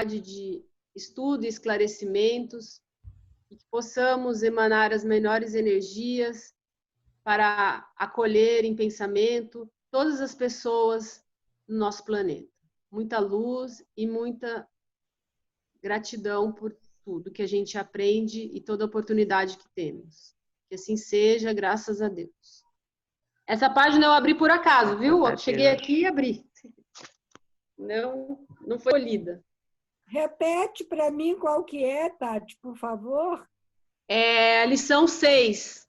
de estudo e esclarecimentos, e que possamos emanar as melhores energias para acolher em pensamento todas as pessoas no nosso planeta. Muita luz e muita gratidão por tudo que a gente aprende e toda a oportunidade que temos. Que assim seja, graças a Deus. Essa página eu abri por acaso, viu? Eu cheguei aqui e abri. Não foi lida. Repete para mim qual que é, Tati, por favor. É a lição 6.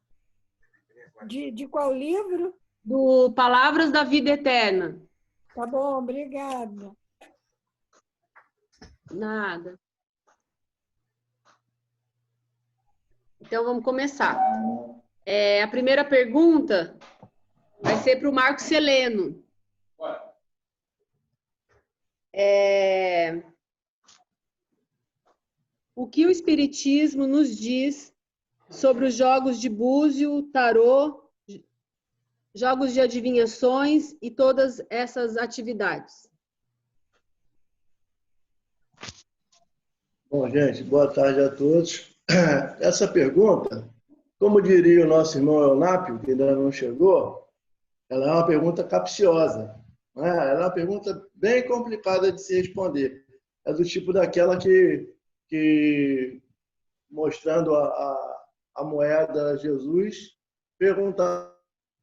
De qual livro? Do Palavras da Vida Eterna. Tá bom, obrigada. Nada. Então, vamos começar. A primeira pergunta vai ser para o Marco Celeno. O que o Espiritismo nos diz sobre os jogos de búzio, tarô, jogos de adivinhações e todas essas atividades? Bom, gente, boa tarde a todos. Essa pergunta, como diria o nosso irmão Eunápio, que ainda não chegou, ela é uma pergunta capciosa, né? Ela é uma pergunta bem complicada de se responder. É do tipo daquela que mostrando a moeda a Jesus, perguntaram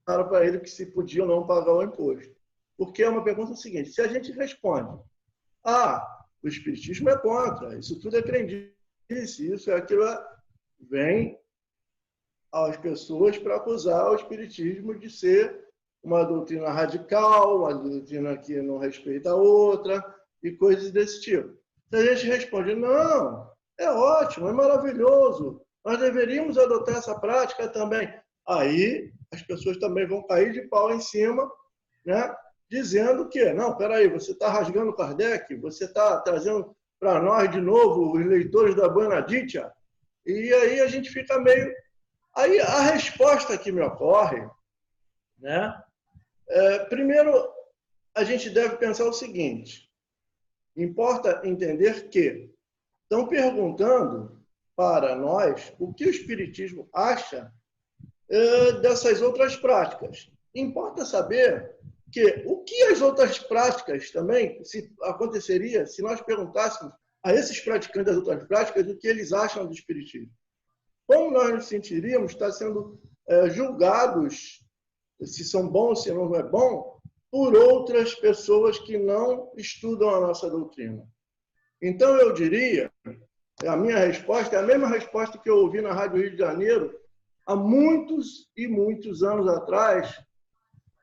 para ele que se podia ou não pagar o imposto. Porque é uma pergunta seguinte: se a gente responde, o Espiritismo é contra, isso tudo é crendice, isso é aquilo, vem às pessoas para acusar o Espiritismo de ser uma doutrina radical, uma doutrina que não respeita a outra, e coisas desse tipo. Se a gente responde, não, é ótimo, é maravilhoso, nós deveríamos adotar essa prática também, aí as pessoas também vão cair de pau em cima, né? Dizendo que, não, peraí, você está rasgando Kardec, você está trazendo para nós de novo os leitores da Buenadicha, e aí a gente fica meio... Aí a resposta que me ocorre, né? Primeiro, a gente deve pensar o seguinte: importa entender que estão perguntando para nós o que o Espiritismo acha dessas outras práticas. Importa saber que o que as outras práticas também se aconteceria se nós perguntássemos a esses praticantes das outras práticas o que eles acham do Espiritismo. Como nós nos sentiríamos estar sendo julgados se são bons, se não é bom, por outras pessoas que não estudam a nossa doutrina. Então, eu diria, a minha resposta é a mesma resposta que eu ouvi na Rádio Rio de Janeiro há muitos e muitos anos atrás,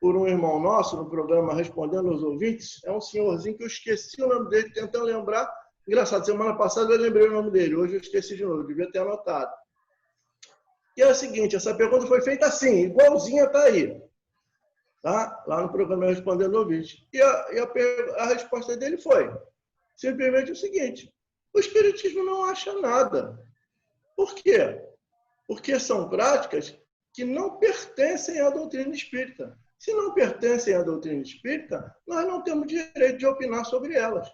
por um irmão nosso, no programa Respondendo aos Ouvintes. É um senhorzinho que eu esqueci o nome dele, tentando lembrar. Engraçado, semana passada eu lembrei o nome dele, hoje eu esqueci de novo, devia ter anotado. E é o seguinte, essa pergunta foi feita assim, igualzinha está aí, tá? Lá no programa Respondendo aos Ouvintes. E a resposta dele foi simplesmente o seguinte: o Espiritismo não acha nada. Por quê? Porque são práticas que não pertencem à doutrina espírita. Se não pertencem à doutrina espírita, nós não temos direito de opinar sobre elas.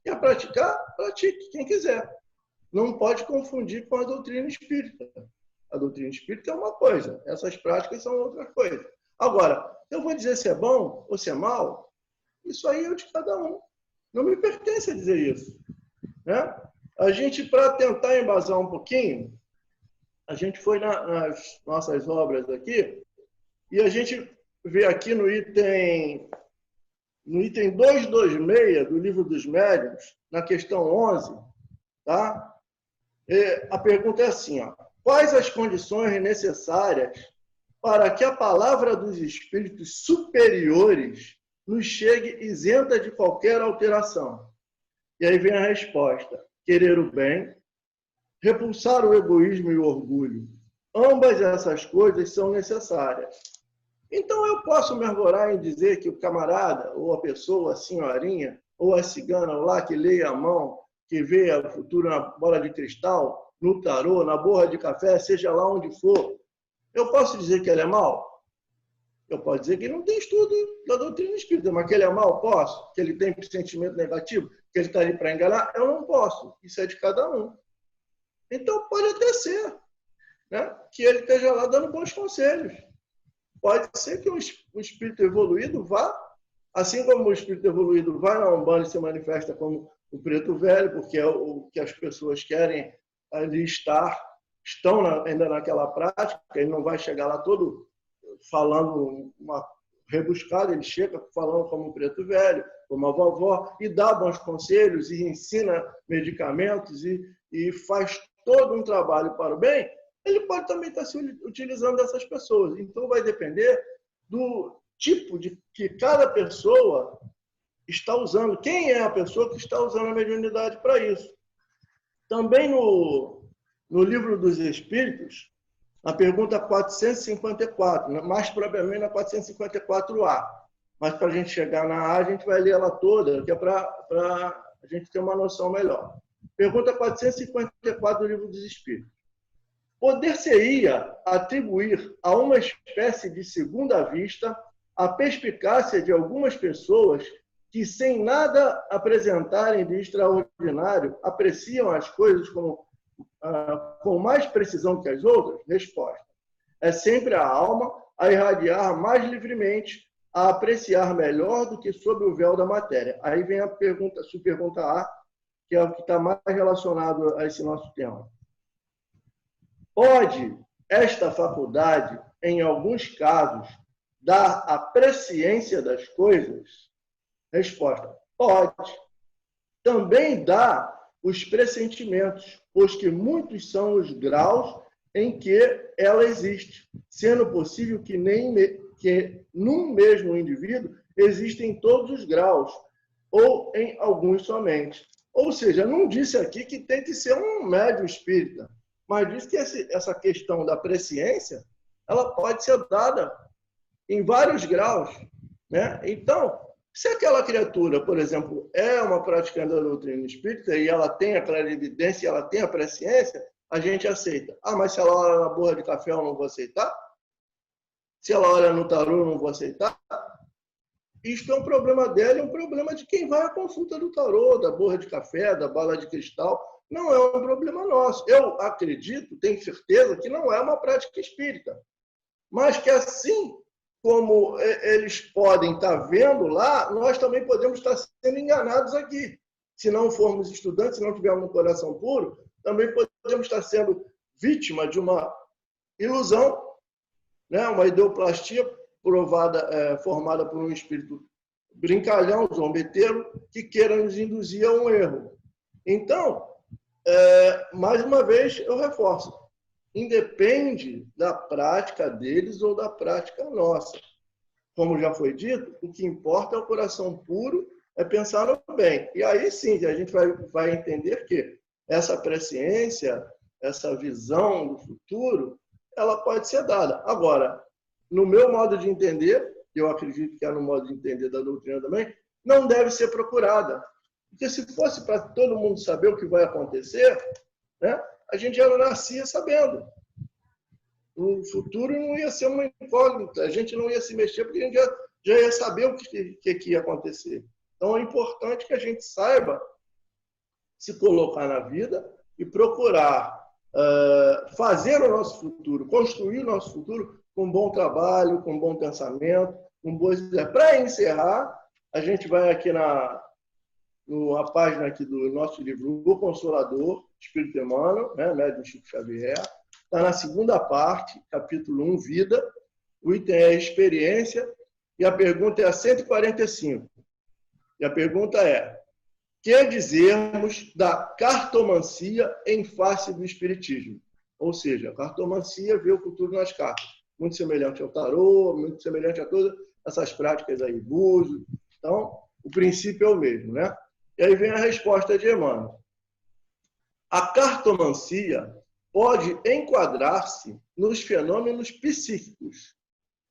Quer praticar? Pratique, quem quiser. Não pode confundir com a doutrina espírita. A doutrina espírita é uma coisa, essas práticas são outra coisa. Agora, eu vou dizer se é bom ou se é mal, isso aí é de cada um. Não me pertence a dizer isso, né? A gente, para tentar embasar um pouquinho, a gente foi nas nossas obras aqui e a gente vê aqui no item 226 do Livro dos Médiuns, na questão 11, tá? A pergunta é assim, ó: quais as condições necessárias para que a palavra dos espíritos superiores nos chegue isenta de qualquer alteração? E aí vem a resposta: querer o bem, repulsar o egoísmo e o orgulho. Ambas essas coisas são necessárias. Então eu posso me arvorar em dizer que o camarada, ou a pessoa, a senhorinha, ou a cigana, ou lá que lê a mão, que vê o futuro na bola de cristal, no tarô, na borra de café, seja lá onde for, eu posso dizer que ela é mal? Eu posso dizer que ele não tem estudo da doutrina espírita, mas que ele é mau, posso. Que ele tem sentimento negativo, que ele está ali para enganar, eu não posso. Isso é de cada um. Então, pode até ser, né, que ele esteja lá dando bons conselhos. Pode ser que o espírito evoluído vá, assim como o espírito evoluído vai na Umbanda e se manifesta como o preto velho, porque é o que as pessoas querem ali estar, estão ainda naquela prática, ele não vai chegar lá todo falando uma rebuscada, ele chega falando como um preto velho, como a vovó, e dá bons conselhos, e ensina medicamentos, e faz todo um trabalho para o bem. Ele pode também estar se utilizando dessas pessoas. Então, vai depender do tipo de que cada pessoa está usando. Quem é a pessoa que está usando a mediunidade para isso? Também no Livro dos Espíritos, na pergunta 454, mais propriamente na 454A. Mas para a gente chegar na A, a gente vai ler ela toda, que é para a gente ter uma noção melhor. Pergunta 454 do Livro dos Espíritos. Poder-se-ia atribuir a uma espécie de segunda vista a perspicácia de algumas pessoas que, sem nada apresentarem de extraordinário, apreciam as coisas com mais precisão que as outras? Resposta. É sempre a alma a irradiar mais livremente, a apreciar melhor do que sob o véu da matéria. Aí vem a pergunta, subpergunta A, que é o que está mais relacionado a esse nosso tema. Pode esta faculdade, em alguns casos, dar a presciência das coisas? Resposta. Pode. Também dá os pressentimentos, pois que muitos são os graus em que ela existe, sendo possível que num mesmo indivíduo existem todos os graus, ou em alguns somente. Ou seja, não disse aqui que tem que ser um médium espírita, mas diz que essa questão da presciência, ela pode ser dada em vários graus, né? Então, se aquela criatura, por exemplo, é uma praticante da doutrina espírita e ela tem a clarividência, ela tem a presciência, a gente aceita. Ah, mas se ela olha na borra de café, eu não vou aceitar? Se ela olha no tarô, eu não vou aceitar? Isto é um problema dela, é um problema de quem vai à consulta do tarô, da borra de café, da bala de cristal. Não é um problema nosso. Eu acredito, tenho certeza, que não é uma prática espírita. Mas que assim como eles podem estar vendo lá, nós também podemos estar sendo enganados aqui. Se não formos estudantes, se não tivermos um coração puro, também podemos estar sendo vítima de uma ilusão, né? Uma ideoplastia formada por um espírito brincalhão, zombeteiro, que queira nos induzir a um erro. Então, mais uma vez, eu reforço, independe da prática deles ou da prática nossa. Como já foi dito, o que importa é o coração puro, é pensar no bem. E aí sim, a gente vai entender que essa presciência, essa visão do futuro, ela pode ser dada. Agora, no meu modo de entender, eu acredito que é no modo de entender da doutrina também, não deve ser procurada. Porque se fosse para todo mundo saber o que vai acontecer, né, a gente já nascia sabendo. O futuro não ia ser uma incógnita, a gente não ia se mexer, porque a gente já ia saber o que ia acontecer. Então, é importante que a gente saiba se colocar na vida e procurar fazer o nosso futuro, construir o nosso futuro com bom trabalho, com bom pensamento, com boas ideias. Para encerrar, a gente vai aqui na página aqui do nosso livro, O Consolador, Espírito Emmanuel, né, Médium Chico Xavier. Está na segunda parte, capítulo 1, Vida. O item é Experiência. E a pergunta é a 145. E a pergunta é: que dizermos da cartomancia em face do espiritismo? Ou seja, a cartomancia vê o futuro nas cartas. Muito semelhante ao tarô, muito semelhante a todas essas práticas aí, búzios. Então, o princípio é o mesmo, né? E aí vem a resposta de Emmanuel. A cartomancia pode enquadrar-se nos fenômenos psíquicos,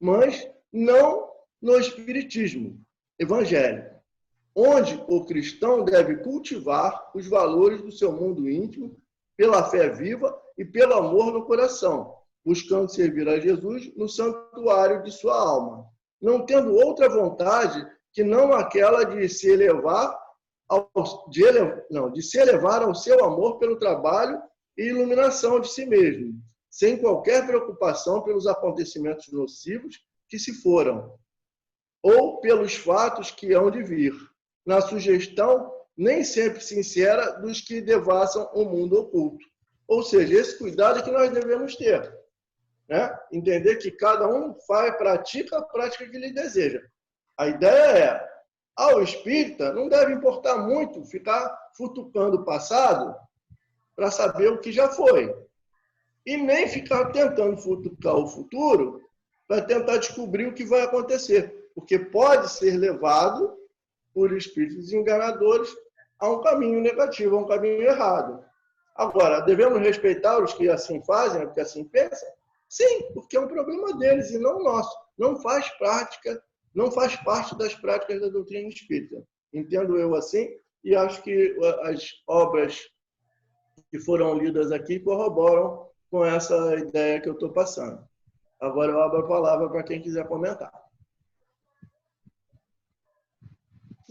mas não no espiritismo evangélico, onde o cristão deve cultivar os valores do seu mundo íntimo pela fé viva e pelo amor no coração, buscando servir a Jesus no santuário de sua alma, não tendo outra vontade que não aquela de se elevar de se elevar ao seu amor pelo trabalho e iluminação de si mesmo, sem qualquer preocupação pelos acontecimentos nocivos que se foram, ou pelos fatos que hão de vir, na sugestão nem sempre sincera dos que devassam o mundo oculto. Ou seja, esse cuidado é que nós devemos ter, né? Entender que cada um pratica a prática que lhe deseja. A ideia é, ao espírita, não deve importar muito ficar futucando o passado para saber o que já foi. E nem ficar tentando futucar o futuro para tentar descobrir o que vai acontecer. Porque pode ser levado por espíritos enganadores a um caminho negativo, a um caminho errado. Agora, devemos respeitar os que assim fazem, os que assim pensam? Sim, porque é um problema deles e não nosso. Não faz parte das práticas da doutrina espírita. Entendo eu assim, e acho que as obras que foram lidas aqui corroboram com essa ideia que eu estou passando. Agora eu abro a palavra para quem quiser comentar.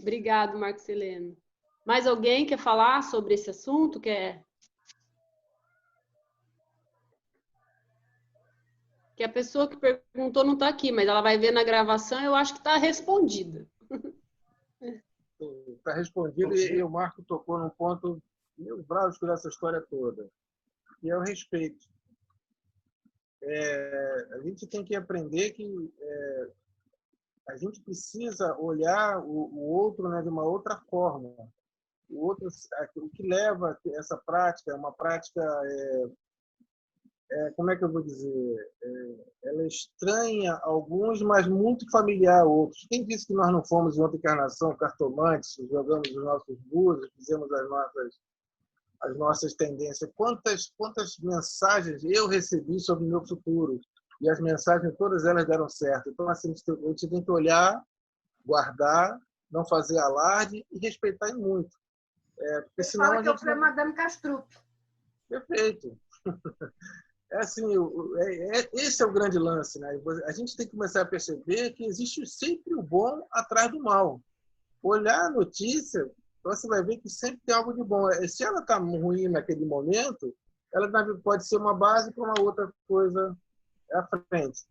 Obrigado, Marcos Heleno. Mais alguém quer falar sobre esse assunto? Que a pessoa que perguntou não está aqui, mas ela vai ver na gravação, eu acho que está respondida. Está respondido e o Marco tocou num ponto nevrálgico dessa história toda, que é o respeito. A gente tem que aprender que a gente precisa olhar o outro, né, de uma outra forma. O que leva essa prática é uma prática, como é que eu vou dizer? Ela é estranha a alguns, mas muito familiar a outros. Quem disse que nós não fomos em outra encarnação cartomantes, jogamos os nossos búzios, fizemos as nossas tendências? Quantas mensagens eu recebi sobre o meu futuro? E as mensagens, todas elas deram certo. Então, assim, a gente tem que olhar, guardar, não fazer alarde e respeitar muito. Porque senão Fala a que eu gente fui a Madame Castrup. Perfeito. Assim, esse é o grande lance, né? A gente tem que começar a perceber que existe sempre o bom atrás do mal. Olhar a notícia, você vai ver que sempre tem algo de bom. Se ela está ruim naquele momento, ela pode ser uma base para uma outra coisa à frente.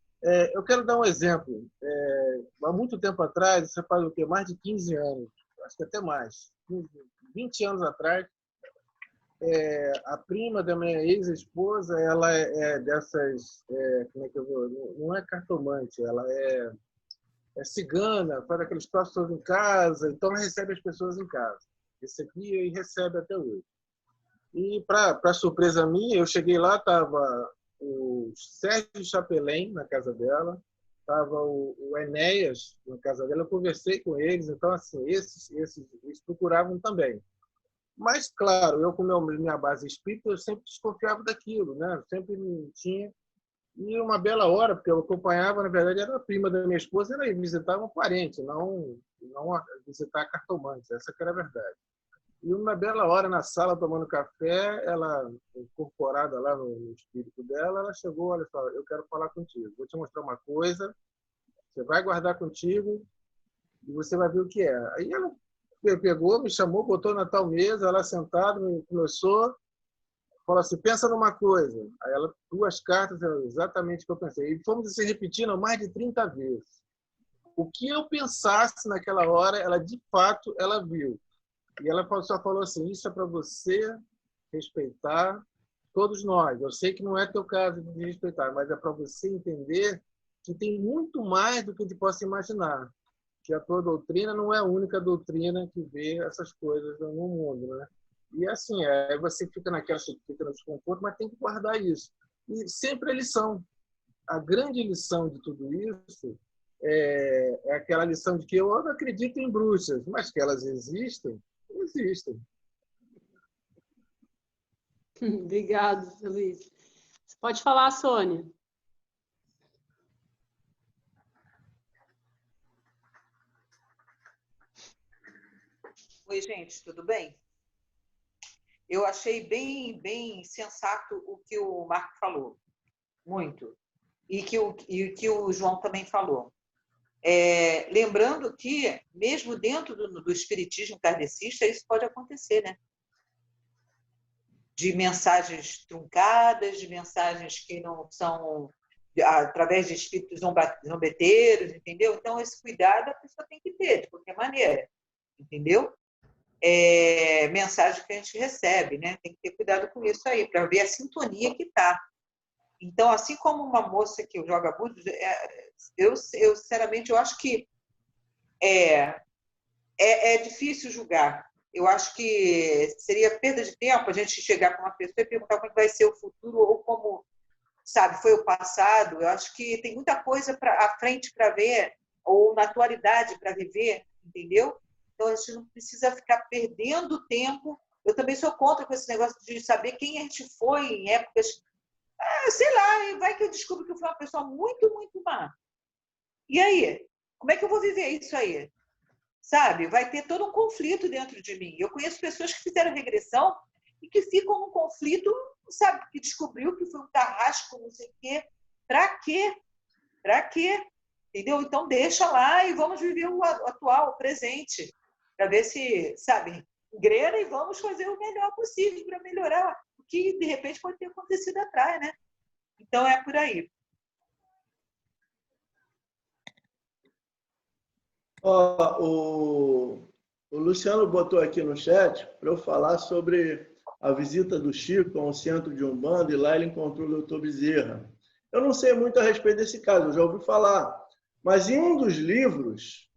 Eu quero dar um exemplo. Há muito tempo atrás, você faz o quê? Mais de 15 anos, acho que até mais, 20 anos atrás, a prima da minha ex-esposa, ela é dessas, como é que eu vou? Não é cartomante, ela é cigana, faz aqueles troços em casa, então ela recebe as pessoas em casa. Recebia e recebe até hoje. E, para surpresa minha, eu cheguei lá, estava o Sérgio Chapelin na casa dela, estava o Enéas na casa dela, eu conversei com eles, então, assim, esses procuravam também. Mas, claro, eu com minha base espírita, eu sempre desconfiava daquilo, né? Sempre tinha. E uma bela hora, porque eu acompanhava, na verdade, era a prima da minha esposa, ela ia visitar um parente, não visitar cartomante, essa que era a verdade. E uma bela hora, na sala, tomando café, ela, incorporada lá no espírito dela, ela chegou, olha só, eu quero falar contigo, vou te mostrar uma coisa, você vai guardar contigo e você vai ver o que é. Aí ela pegou, me chamou, botou na tal mesa, ela sentada, começou, falou assim, pensa numa coisa. Aí ela, 2 cartas, exatamente o que eu pensei. E fomos se repetindo mais de 30 vezes. O que eu pensasse naquela hora, ela de fato, ela viu. E ela só falou assim, isso é para você respeitar todos nós. Eu sei que não é teu caso de respeitar, mas é para você entender que tem muito mais do que a gente possa imaginar. Que a tua doutrina não é a única doutrina que vê essas coisas no mundo, né? E assim, você fica no desconforto, mas tem que guardar isso. E sempre a lição. A grande lição de tudo isso é aquela lição de que eu não acredito em bruxas, mas que elas existem. Obrigado, Luiz. Você pode falar, Sônia. Oi, gente, tudo bem? Eu achei bem sensato o que o Marco falou. muito. E que o João também falou. Lembrando que, mesmo dentro do espiritismo kardecista, isso pode acontecer, né? De mensagens truncadas, de mensagens que não são através de espíritos zombeteiros, entendeu? Então, esse cuidado a pessoa tem que ter, de qualquer maneira, entendeu? Mensagem que a gente recebe, né? Tem que ter cuidado com isso aí, para ver a sintonia que está. Então, assim como uma moça que joga búzios, eu sinceramente, eu acho que é difícil julgar. Eu acho que seria perda de tempo a gente chegar para uma pessoa e perguntar como vai ser o futuro ou como, sabe, foi o passado. Eu acho que tem muita coisa à frente para ver, ou na atualidade para viver, entendeu? Então, a gente não precisa ficar perdendo tempo. Eu também sou contra com esse negócio de saber quem a gente foi em épocas... sei lá, vai que eu descubro que eu fui uma pessoa muito, muito má. E aí? Como é que eu vou viver isso aí? Sabe? Vai ter todo um conflito dentro de mim. Eu conheço pessoas que fizeram regressão e que ficam num conflito, sabe? Que descobriu que foi um tarrasco, não sei o quê. Pra quê? Pra quê? Entendeu? Então, deixa lá e vamos viver o atual, o presente. Para ver se, sabe, engrena e vamos fazer o melhor possível para melhorar o que, de repente, pode ter acontecido atrás, né? Então, é por aí. O Luciano botou aqui no chat para eu falar sobre a visita do Chico a um centro de Umbanda, e lá ele encontrou o Dr. Bezerra. Eu não sei muito a respeito desse caso, eu já ouvi falar, mas em um dos livros,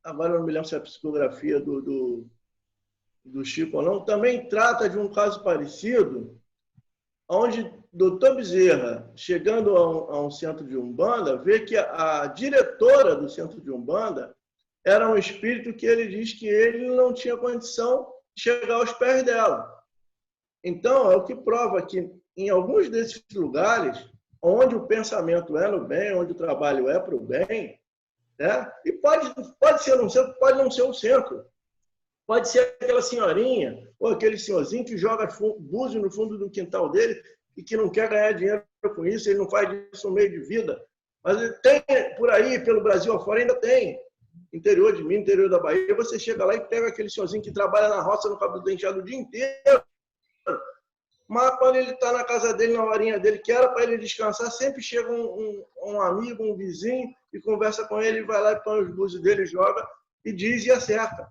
agora eu não me lembro se é a psicografia do Chico ou não, também trata de um caso parecido, onde Dr. Bezerra, chegando a um centro de Umbanda, vê que a diretora do centro de Umbanda era um espírito que ele diz que ele não tinha condição de chegar aos pés dela. Então, é o que prova que em alguns desses lugares, onde o pensamento é no bem, onde o trabalho é para o bem, né? E pode ser um centro, pode não ser um centro. Pode ser aquela senhorinha ou aquele senhorzinho que joga búzio no fundo do quintal dele e que não quer ganhar dinheiro com isso, ele não faz disso um meio de vida. Mas tem por aí, pelo Brasil afora, ainda tem. Interior de Minas, interior da Bahia, você chega lá e pega aquele senhorzinho que trabalha na roça no cabelo denteado o dia inteiro. Mas quando ele está na casa dele, na horinha dele, que era para ele descansar, sempre chega um amigo, um vizinho, e conversa com ele, vai lá e põe os búzios dele, joga, e diz e acerta.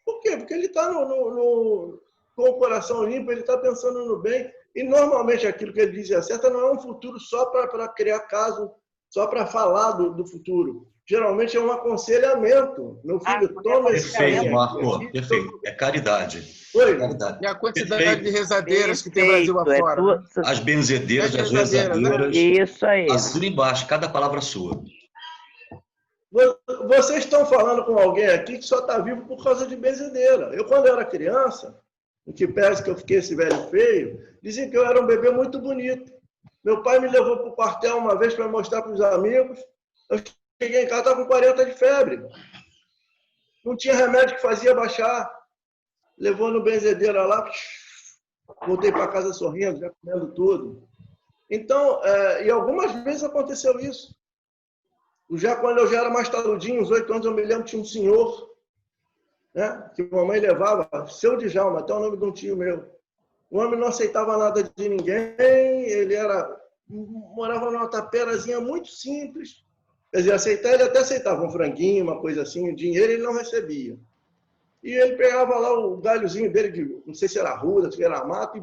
Por quê? Porque ele está com o coração limpo, ele está pensando no bem, e normalmente aquilo que ele diz e acerta não é um futuro só para criar caso, só para falar do futuro. Geralmente é um aconselhamento. Meu filho, toma esse Perfeito, Marco, perfeito. É caridade. Oi? Caridade. E a quantidade Perfeito. de rezadeiras que tem Brasil afora. As benzedeiras, as rezadeira, né? rezadeiras. Isso aí. Assina embaixo, cada palavra sua. Vocês estão falando com alguém aqui que só está vivo por causa de benzedeira. Eu, quando era criança, em que pese que eu fiquei esse velho feio, dizem que eu era um bebê muito bonito. Meu pai me levou para o quartel uma vez para mostrar para os amigos. Eu cheguei em casa, estava com 40 de febre. Não tinha remédio que fazia baixar. Levou no benzedeira lá, voltei para casa sorrindo, já comendo tudo. Então, e algumas vezes aconteceu isso. Quando eu já era mais taludinho, uns 8 anos, eu me lembro que tinha um senhor, né, que a mamãe levava, seu Djalma, até o nome de um tio meu. O homem não aceitava nada de ninguém, ele morava numa taperazinha muito simples. Quer dizer, ele até aceitava um franguinho, uma coisa assim, dinheiro ele não recebia. E ele pegava lá o galhozinho dele, não sei se era ruda, se era mato, e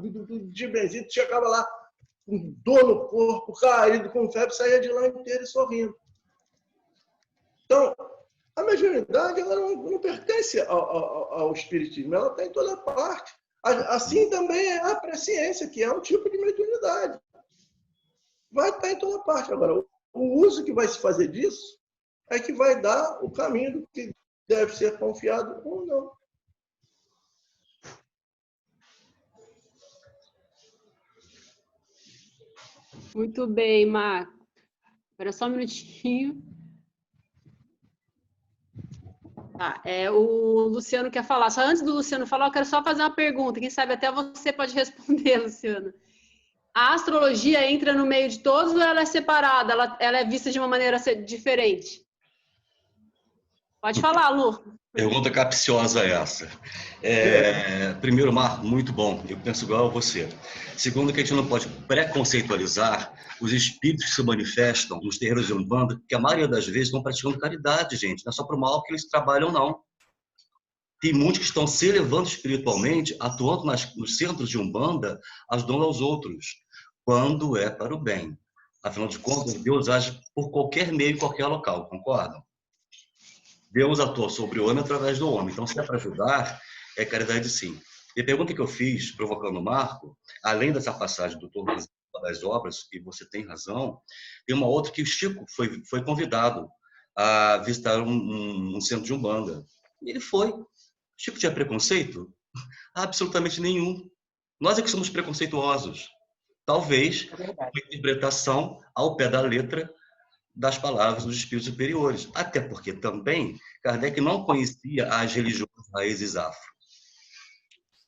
de benzido, chegava lá com dor no corpo, caído, com febre, saía de lá inteiro e sorrindo. Então, a mediunidade ela não pertence ao espiritismo, ela está em toda parte. Assim também é a presciência, que é um tipo de mediunidade. Vai estar em toda parte. Agora, o uso que vai se fazer disso é que vai dar o caminho do que deve ser confiado ou não. Muito bem, Marco. Espera só um minutinho. Tá, o Luciano quer falar. Só antes do Luciano falar, eu quero só fazer uma pergunta. Quem sabe até você pode responder, Luciano. a astrologia entra no meio de todos ou ela é separada? Ela é vista de uma maneira diferente? Pode falar, Lu. Pergunta capciosa essa. Primeiro, Marco, muito bom. Eu penso igual a você. Segundo, que a gente não pode preconceitualizar os espíritos que se manifestam nos terreiros de Umbanda, que a maioria das vezes estão praticando caridade, gente. Não é só para o mal que eles trabalham, não. Tem muitos que estão se elevando espiritualmente, atuando nos centros de Umbanda, ajudando aos outros, quando é para o bem. Afinal de contas, Deus age por qualquer meio, em qualquer local, concordam? Deus atua sobre o homem através do homem. Então, se é para ajudar, é caridade sim. E a pergunta que eu fiz, provocando o Marco, além dessa passagem do Torno das Obras, e você tem razão, tem uma outra que o Chico foi convidado a visitar um centro de Umbanda. E ele foi. O Chico tinha preconceito? Absolutamente nenhum. Nós é que somos preconceituosos. Talvez uma interpretação ao pé da letra das palavras dos espíritos superiores. Até porque também Kardec não conhecia as religiões raízes afro.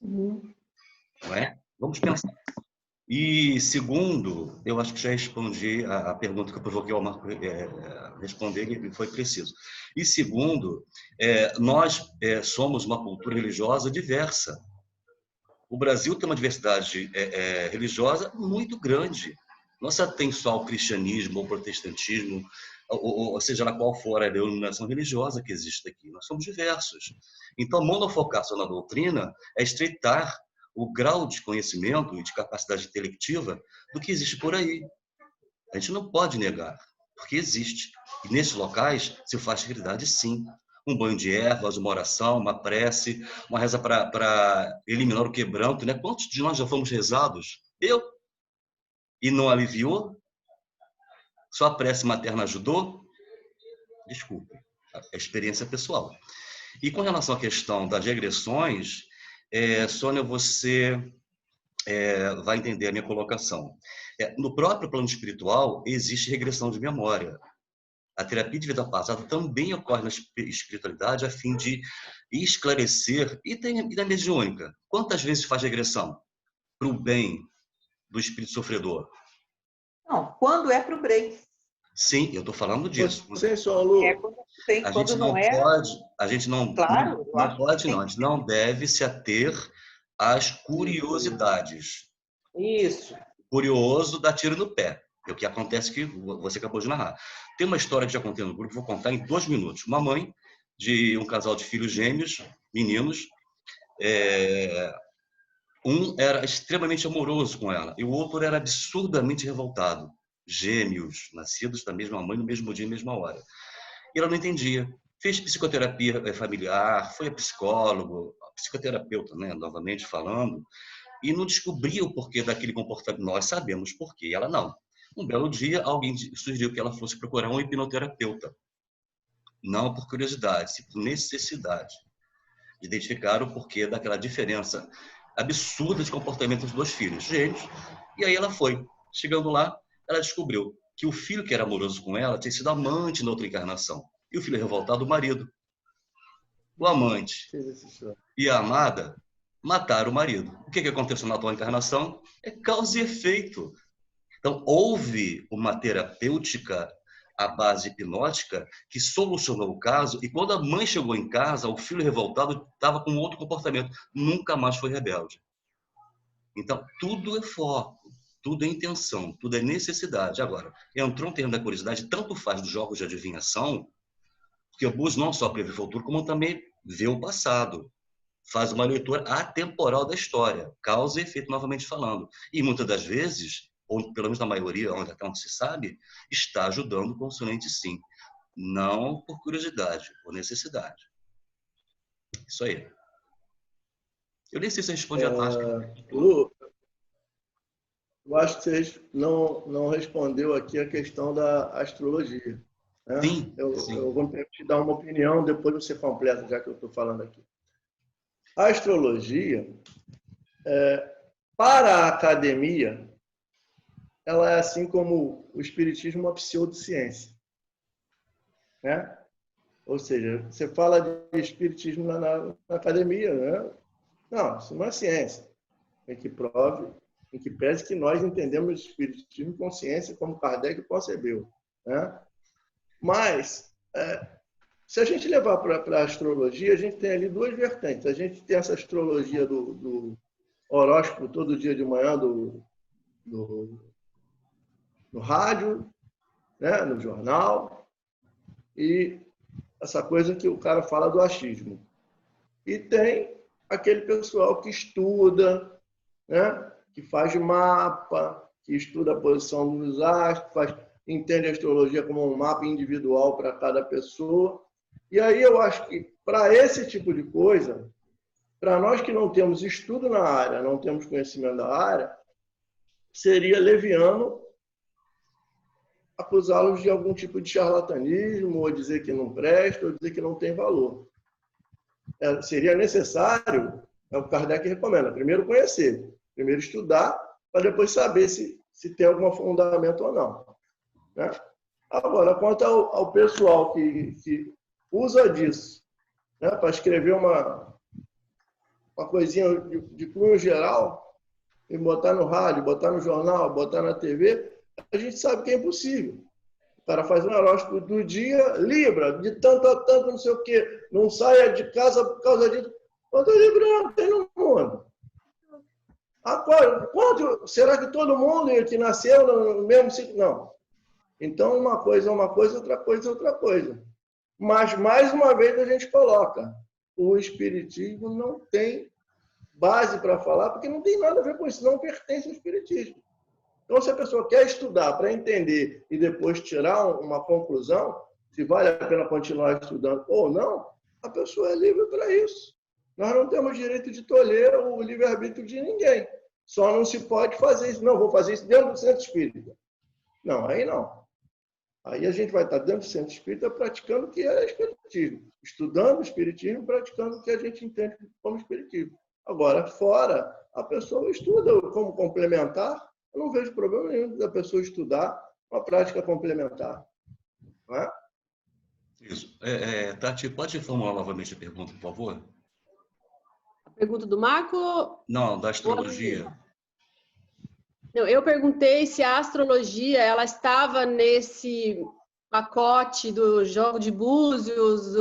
Não é? Vamos pensar. E segundo, eu acho que já respondi a pergunta que eu provoquei ao Marco responder, e foi preciso. E segundo, nós somos uma cultura religiosa diversa. O Brasil tem uma diversidade religiosa muito grande. Não se atém só ao cristianismo ou protestantismo, ou seja lá qual for a denominação religiosa que existe aqui. Nós somos diversos. Então, monofocar só na doutrina é estreitar o grau de conhecimento e de capacidade intelectiva do que existe por aí. A gente não pode negar, porque existe. E nesses locais se faz caridade, sim. Um banho de ervas, uma oração, uma prece, uma reza para eliminar o quebranto, né? Quantos de nós já fomos rezados? Eu. E não aliviou? Só a prece materna ajudou? Desculpe, é experiência pessoal. E com relação à questão das regressões, Sônia, você vai entender a minha colocação. No próprio plano espiritual, existe regressão de memória. A terapia de vida passada também ocorre na espiritualidade a fim de esclarecer, e na mediúnica. Quantas vezes faz regressão? Para o bem do espírito sofredor? Não, quando é para o bem. Sim, eu estou falando disso. Você só, Lu. Quando não é. A gente não pode, a gente não deve se ater às curiosidades. Isso. Curioso dá tiro no pé. É o que acontece que você acabou de narrar. Tem uma história que já contei no grupo, vou contar em 2 minutos. Uma mãe de um casal de filhos gêmeos, meninos, um era extremamente amoroso com ela e o outro era absurdamente revoltado. Gêmeos, nascidos da mesma mãe no mesmo dia e mesma hora. E ela não entendia. Fez psicoterapia familiar, foi a psicólogo, a psicoterapeuta, né, novamente falando, e não descobria o porquê daquele comportamento. Nós sabemos porquê, ela não. Um belo dia, alguém sugeriu que ela fosse procurar um hipnoterapeuta. Não por curiosidade, sim por necessidade de identificar o porquê daquela diferença absurda de comportamento dos 2 filhos gêmeos. E aí ela foi. Chegando lá, ela descobriu que o filho que era amoroso com ela tinha sido amante na outra encarnação. E o filho revoltado, o marido. O amante e a amada mataram o marido. O que aconteceu na atual encarnação? É causa e efeito. Então, houve uma terapêutica à base hipnótica que solucionou o caso, e quando a mãe chegou em casa, o filho revoltado estava com outro comportamento, nunca mais foi rebelde. Então, tudo é foco, tudo é intenção, tudo é necessidade. Agora, entrou um termo da curiosidade, tanto faz dos jogos de adivinhação, porque o Bus não só prevê o futuro, como também vê o passado. Faz uma leitura atemporal da história, causa e efeito, novamente falando. E muitas das vezes, ou pelo menos na maioria, até onde se sabe, está ajudando o consulente, sim. Não por curiosidade, por necessidade. Isso aí. Eu nem sei se responde a tática. Lu, eu acho que você não respondeu aqui a questão da astrologia. Né? Sim, eu vou te dar uma opinião, depois você completa, já que eu estou falando aqui. A astrologia, para a academia, ela é assim como o espiritismo, uma pseudociência. Né? Ou seja, você fala de espiritismo na academia, né? Não, isso não é ciência. Tem que prove em que pese que nós entendemos o espiritismo e consciência como Kardec concebeu, né? Mas, se a gente levar para a astrologia, a gente tem ali duas vertentes. A gente tem essa astrologia do horóscopo todo dia de manhã no rádio, né? No jornal, e essa coisa que o cara fala do achismo. E tem aquele pessoal que estuda, né? Que faz mapa, que estuda a posição dos astros, entende a astrologia como um mapa individual para cada pessoa. E aí eu acho que, para esse tipo de coisa, para nós que não temos estudo na área, não temos conhecimento da área, seria leviano acusá-los de algum tipo de charlatanismo, ou dizer que não presta, ou dizer que não tem valor. Seria necessário, o Kardec recomenda, primeiro conhecer, primeiro estudar, para depois saber se tem algum fundamento ou não, né? Agora, quanto ao pessoal que usa disso, né, para escrever uma coisinha de cunho geral, e botar no rádio, botar no jornal, botar na TV, a gente sabe que é impossível. O cara faz um horóscopo do dia, Libra, de tanto a tanto, não sei o quê, não saia de casa por causa disso. Quanto Libra não tem no mundo? Quanto, será que todo mundo que nasceu no mesmo ciclo? Não. Então, uma coisa é uma coisa, outra coisa é outra coisa. Mas, mais uma vez, a gente coloca, o espiritismo não tem base para falar, porque não tem nada a ver com isso, não pertence ao espiritismo. Então, se a pessoa quer estudar para entender e depois tirar uma conclusão, se vale a pena continuar estudando ou não, a pessoa é livre para isso. Nós não temos direito de tolher o livre-arbítrio de ninguém. Só não se pode fazer isso. Não, vou fazer isso dentro do centro espírita. Não, aí não. Aí a gente vai estar dentro do centro espírita praticando o que é espiritismo. Estudando o espiritismo, praticando o que a gente entende como espiritismo. Agora, fora, a pessoa estuda como complementar. Eu não vejo problema nenhum da pessoa estudar uma prática complementar. Não é? Isso. Tati, pode formular novamente a pergunta, por favor? A pergunta do Marco? Não, da astrologia. Não, eu perguntei se a astrologia ela estava nesse pacote do jogo de búzios,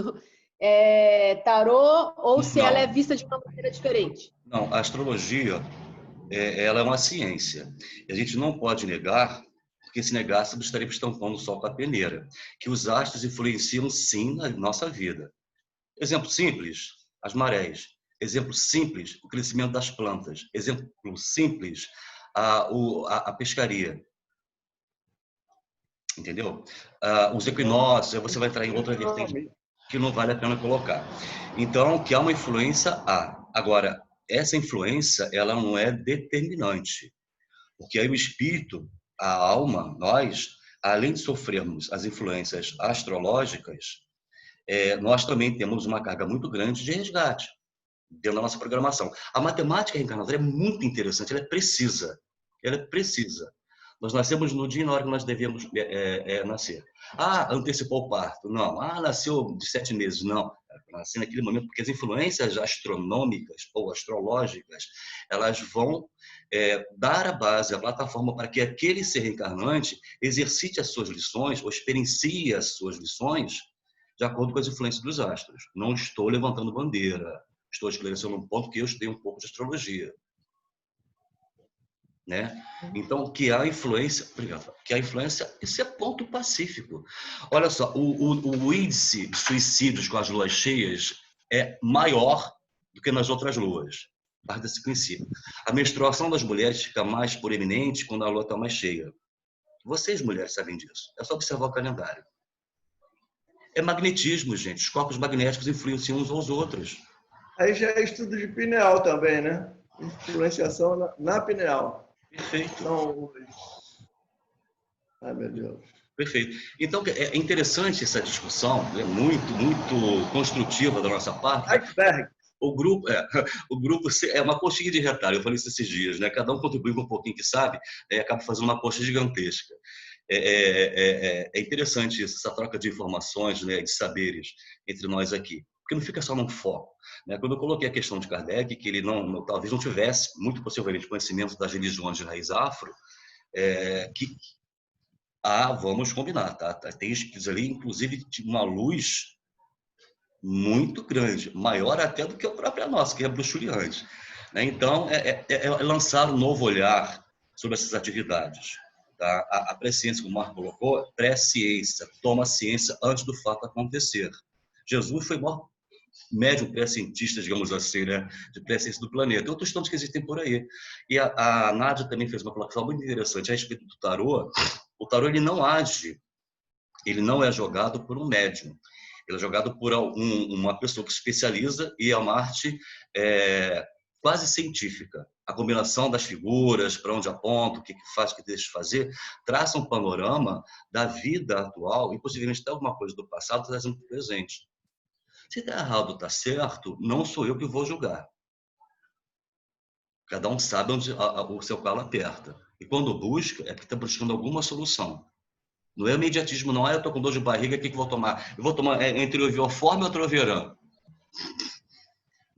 tarô, ou se ela é vista de uma maneira diferente. Não, a astrologia ela é uma ciência. E a gente não pode negar, porque se negássemos estaríamos tampando o sol com a peneira, que os astros influenciam sim na nossa vida. Exemplo simples, as marés. Exemplo simples, o crescimento das plantas. Exemplo simples, a pescaria. Entendeu? Os equinócios, você vai entrar em outra vertente que não vale a pena colocar. Então, que há uma influência, há. Agora, essa influência, ela não é determinante. Porque aí o espírito, a alma, nós, além de sofrermos as influências astrológicas, nós também temos uma carga muito grande de resgate dentro da nossa programação. A matemática reencarnatória é muito interessante, ela é precisa. Ela é precisa. Nós nascemos no dia e na hora que nós devemos nascer. Antecipou o parto. Não. Nasceu de 7 meses. Não. Nasceu naquele momento, porque as influências astronômicas ou astrológicas, elas vão dar a base, a plataforma para que aquele ser reencarnante exercite as suas lições ou experiencie as suas lições de acordo com as influências dos astros. Não estou levantando bandeira. Estou esclarecendo um ponto que eu estudei um pouco de astrologia. Né? Então, que a influência, isso é ponto pacífico. Olha só, o índice de suicídios com as luas cheias é maior do que nas outras luas. Parte desse princípio. A menstruação das mulheres fica mais proeminente quando a lua está mais cheia. Vocês, mulheres, sabem disso. É só observar o calendário. É magnetismo, gente. Os corpos magnéticos influenciam uns aos outros. Aí já é estudo de pineal também, né? Influenciação na pineal. Perfeito. Então, ai, meu Deus. Perfeito. Então, é interessante essa discussão, é muito, muito construtiva da nossa parte. Iceberg. O grupo é uma coxinha de retalho, eu falei isso esses dias, né? Cada um contribui com um pouquinho que sabe, acaba fazendo uma coxa gigantesca. É interessante isso, essa troca de informações, né, de saberes entre nós aqui. porque não fica só num foco. Né? Quando eu coloquei a questão de Kardec, que ele talvez não tivesse, muito possivelmente, conhecimento das religiões de raiz afro, vamos combinar, tá? Tem escritos ali, inclusive, de uma luz muito grande, maior até do que a própria nossa, que é bruxuriante. Né? Então, é lançar um novo olhar sobre essas atividades. Tá? A pré-ciência, como o Marco colocou, pré-ciência, toma a ciência antes do fato acontecer. Jesus foi o maior médium pré-cientista, digamos assim, né, de pré-ciência do planeta. Outros tantos que existem por aí. E a Nádia também fez uma colocação muito interessante a respeito do tarô. O tarô, ele não age, ele não é jogado por um médium. Ele é jogado por uma pessoa que se especializa e é uma arte quase científica. A combinação das figuras, para onde aponta, o que faz, o que deixa de fazer, traça um panorama da vida atual e possivelmente até alguma coisa do passado trazendo para o presente. Se está errado, está certo, não sou eu que vou julgar. Cada um sabe onde o seu calo aperta. E quando busca, é porque está buscando alguma solução. Não é imediatismo, não. Eu estou com dor de barriga, o que eu vou tomar? Eu vou tomar entre o Ioforme ou o Troveran.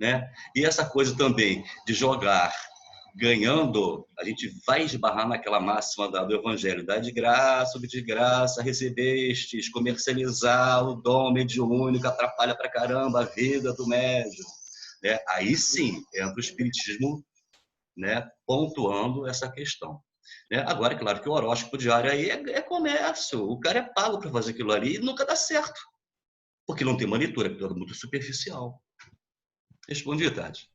Né? E essa coisa também de jogar ganhando, a gente vai esbarrar naquela máxima do Evangelho, dá de graça, de graça, recebestes, comercializar o dom mediúnico, atrapalha pra caramba a vida do médium. Né? Aí sim, entra o espiritismo, né, pontuando essa questão. Né? Agora, é claro que o horóscopo diário aí é comércio, o cara é pago para fazer aquilo ali e nunca dá certo, porque não tem uma leitura, é tudo muito superficial. Respondi, Tati.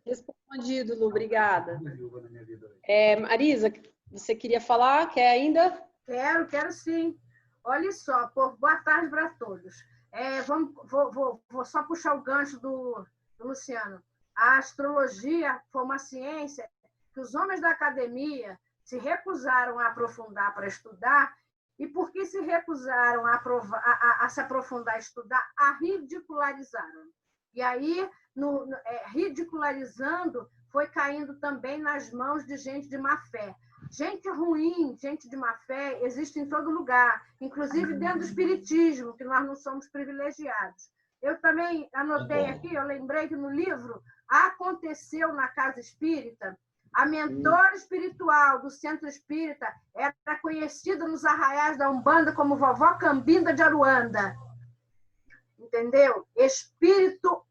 Respondido, Lu, obrigada. Marisa, você queria falar? Quer ainda? Quero sim. Olha só, boa tarde para todos. Vou só puxar o gancho do Luciano. A astrologia foi uma ciência que os homens da academia se recusaram a aprofundar para estudar, e porque se recusaram a se aprofundar a estudar, a ridicularizaram. E aí, ridicularizando, foi caindo também nas mãos de gente de má fé. Gente ruim, gente de má fé, existe em todo lugar, inclusive dentro do espiritismo, que nós não somos privilegiados. Eu também anotei aqui, eu lembrei que no livro Aconteceu na Casa Espírita, a mentora espiritual do Centro Espírita era conhecida nos arraiais da Umbanda como Vovó Cambinda de Aruanda. Entendeu? Espírito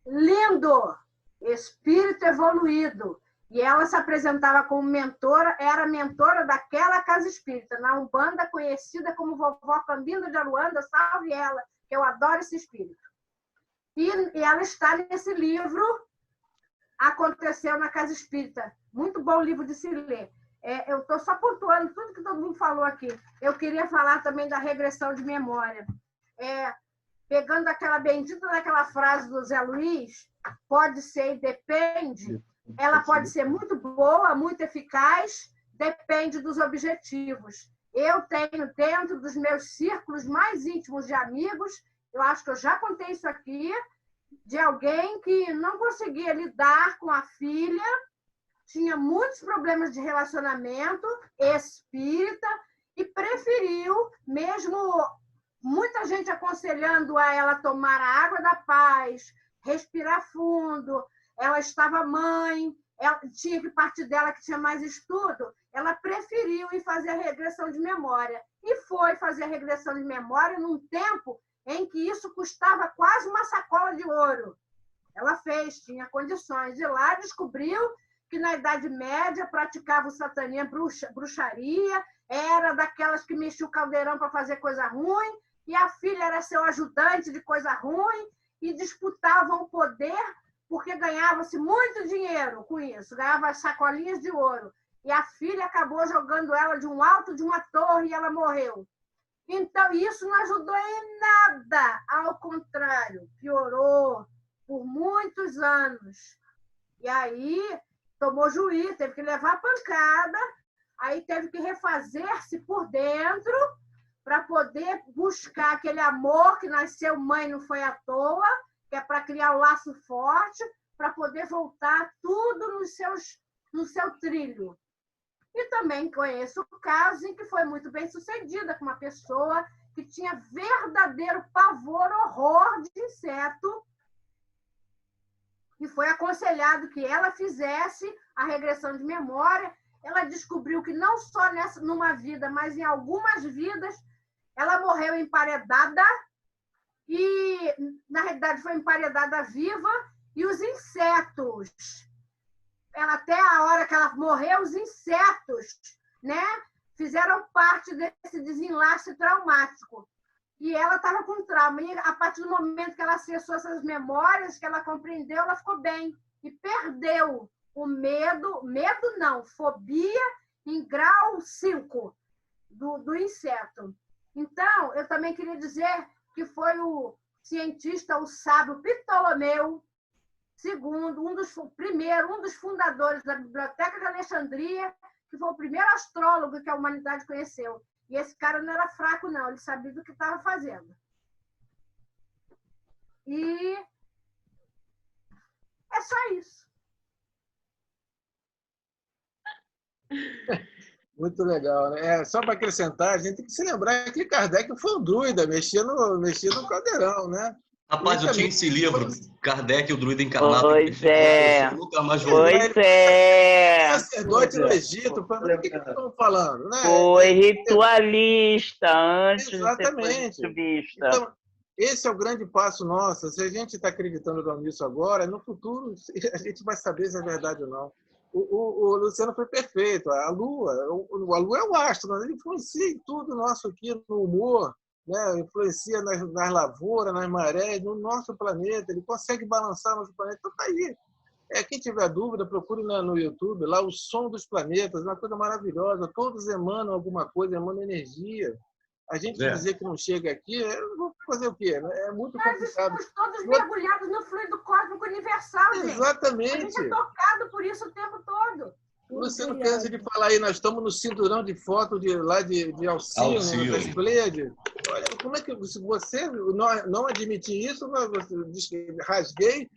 lindo, espírito evoluído. E ela se apresentava como mentora, era mentora daquela casa espírita, na Umbanda, conhecida como Vovó Cambinda de Aruanda, salve ela, que eu adoro esse espírito. E ela está nesse livro, Aconteceu na Casa Espírita. Muito bom livro de se ler. Eu estou só pontuando tudo que todo mundo falou aqui. Eu queria falar também da regressão de memória. Pegando aquela bendita daquela frase do Zé Luiz, pode ser e depende, ela pode ser muito boa, muito eficaz, depende dos objetivos. Eu tenho dentro dos meus círculos mais íntimos de amigos, eu acho que eu já contei isso aqui, de alguém que não conseguia lidar com a filha, tinha muitos problemas de relacionamento, espírita, e preferiu, mesmo muita gente aconselhando a ela tomar a água da paz, respirar fundo, ela estava mãe, ela tinha que partir dela que tinha mais estudo, ela preferiu ir fazer a regressão de memória. E foi fazer a regressão de memória num tempo em que isso custava quase uma sacola de ouro. Ela fez, tinha condições. E lá descobriu que na Idade Média praticava o satanismo, bruxaria, era daquelas que mexia o caldeirão para fazer coisa ruim, e a filha era seu ajudante de coisa ruim, e disputavam o poder porque ganhava-se muito dinheiro com isso, ganhava sacolinhas de ouro. E a filha acabou jogando ela de um alto de uma torre e ela morreu. Então, isso não ajudou em nada, ao contrário, piorou por muitos anos. E aí, tomou juízo, teve que levar a pancada, aí teve que refazer-se por dentro para poder buscar aquele amor que nasceu mãe, não foi à toa, que é para criar um laço forte, para poder voltar tudo no seu trilho. E também conheço o caso em que foi muito bem sucedida com uma pessoa que tinha verdadeiro pavor, horror de inseto, e foi aconselhado que ela fizesse a regressão de memória. Ela descobriu que não só numa vida, mas em algumas vidas, ela morreu emparedada, e, na realidade, foi emparedada viva, e os insetos, até a hora que ela morreu, os insetos, né, fizeram parte desse desenlace traumático. E ela estava com trauma. E a partir do momento que ela acessou essas memórias, que ela compreendeu, ela ficou bem. E perdeu o medo não, fobia em grau 5 do inseto. Então, eu também queria dizer que foi o cientista, o sábio Ptolomeu II, um dos fundadores da Biblioteca de Alexandria, que foi o primeiro astrólogo que a humanidade conheceu. E esse cara não era fraco, não. Ele sabia do que estava fazendo. E é só isso. Muito legal, né? Só para acrescentar, a gente tem que se lembrar que Kardec foi um druida, mexia no caldeirão, né? Rapaz, eu tinha esse livro, Kardec, o druida encarnado. Pois é. Nunca mais Pois é. Sacerdote no Egito, o que estão falando? Né? Foi ritualista antes Exatamente. de ser positivista. Então, esse é o grande passo nosso. Se a gente está acreditando nisso agora, no futuro a gente vai saber se é verdade ou não. O Luciano foi perfeito. A Lua é o astro, né? Ele influencia em tudo nosso aqui, no humor, né? Influencia nas lavouras, nas marés, no nosso planeta. Ele consegue balançar nosso planeta. Então, tá aí. Quem tiver dúvida, procure no YouTube, lá o som dos planetas, uma coisa maravilhosa. Todos emanam alguma coisa, emanam energia. A gente dizer que não chega aqui, vou fazer o quê? É muito complicado. Nós estamos todos mergulhados no fluido cósmico universal, gente. Exatamente. A gente é tocado por isso o tempo todo. Você não cansa de falar aí, nós estamos no cinturão de foto de Alcino, das Pleiades. Olha, como é que você não admitir isso, você diz que rasguei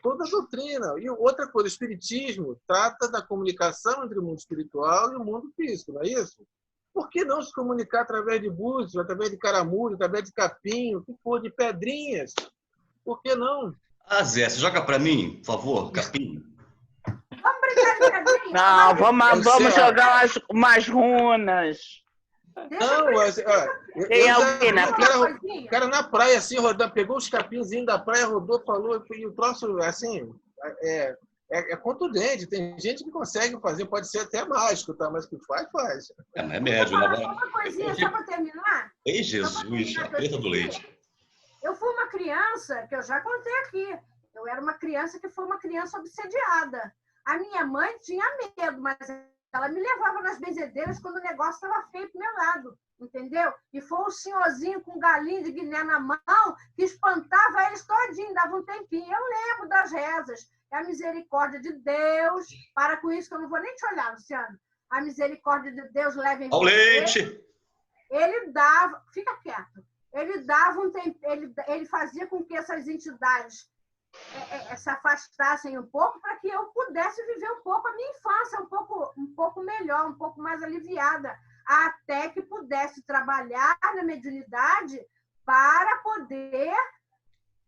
toda a doutrina. E outra coisa, o espiritismo trata da comunicação entre o mundo espiritual e o mundo físico, não é isso? Por que não se comunicar através de búzios, através de caramujo, através de capim, o que for, de pedrinhas? Por que não? Zé, você joga para mim, por favor, capim. Vamos brincar de pedrinha? Não, vamos jogar umas runas. Não, tem alguém na praia? O cara na praia, assim, rodando, pegou os capinzinhos da praia, rodou, falou, e o troço, assim, é contundente. Tem gente que consegue fazer, pode ser até mágico, tá? Mas que faz. Não é médio, né? Uma coisinha, só para terminar. Ei, Jesus, a preta do leite. Eu fui uma criança, que eu já contei aqui, eu era uma criança que foi uma criança obsediada. A minha mãe tinha medo, mas ela me levava nas benzedeiras quando o negócio estava feio pro meu lado, entendeu? E foi um senhorzinho com galinho de Guiné na mão que espantava eles todinho, dava um tempinho. Eu lembro das rezas. É a misericórdia de Deus. Para com isso, que eu não vou nem te olhar, Luciano. A misericórdia de Deus leva em você. Ao leite! Ele dava... Fica quieto. Ele dava um tempo... Ele fazia com que essas entidades se afastassem um pouco para que eu pudesse viver um pouco a minha infância, um pouco melhor, um pouco mais aliviada, até que pudesse trabalhar na mediunidade para poder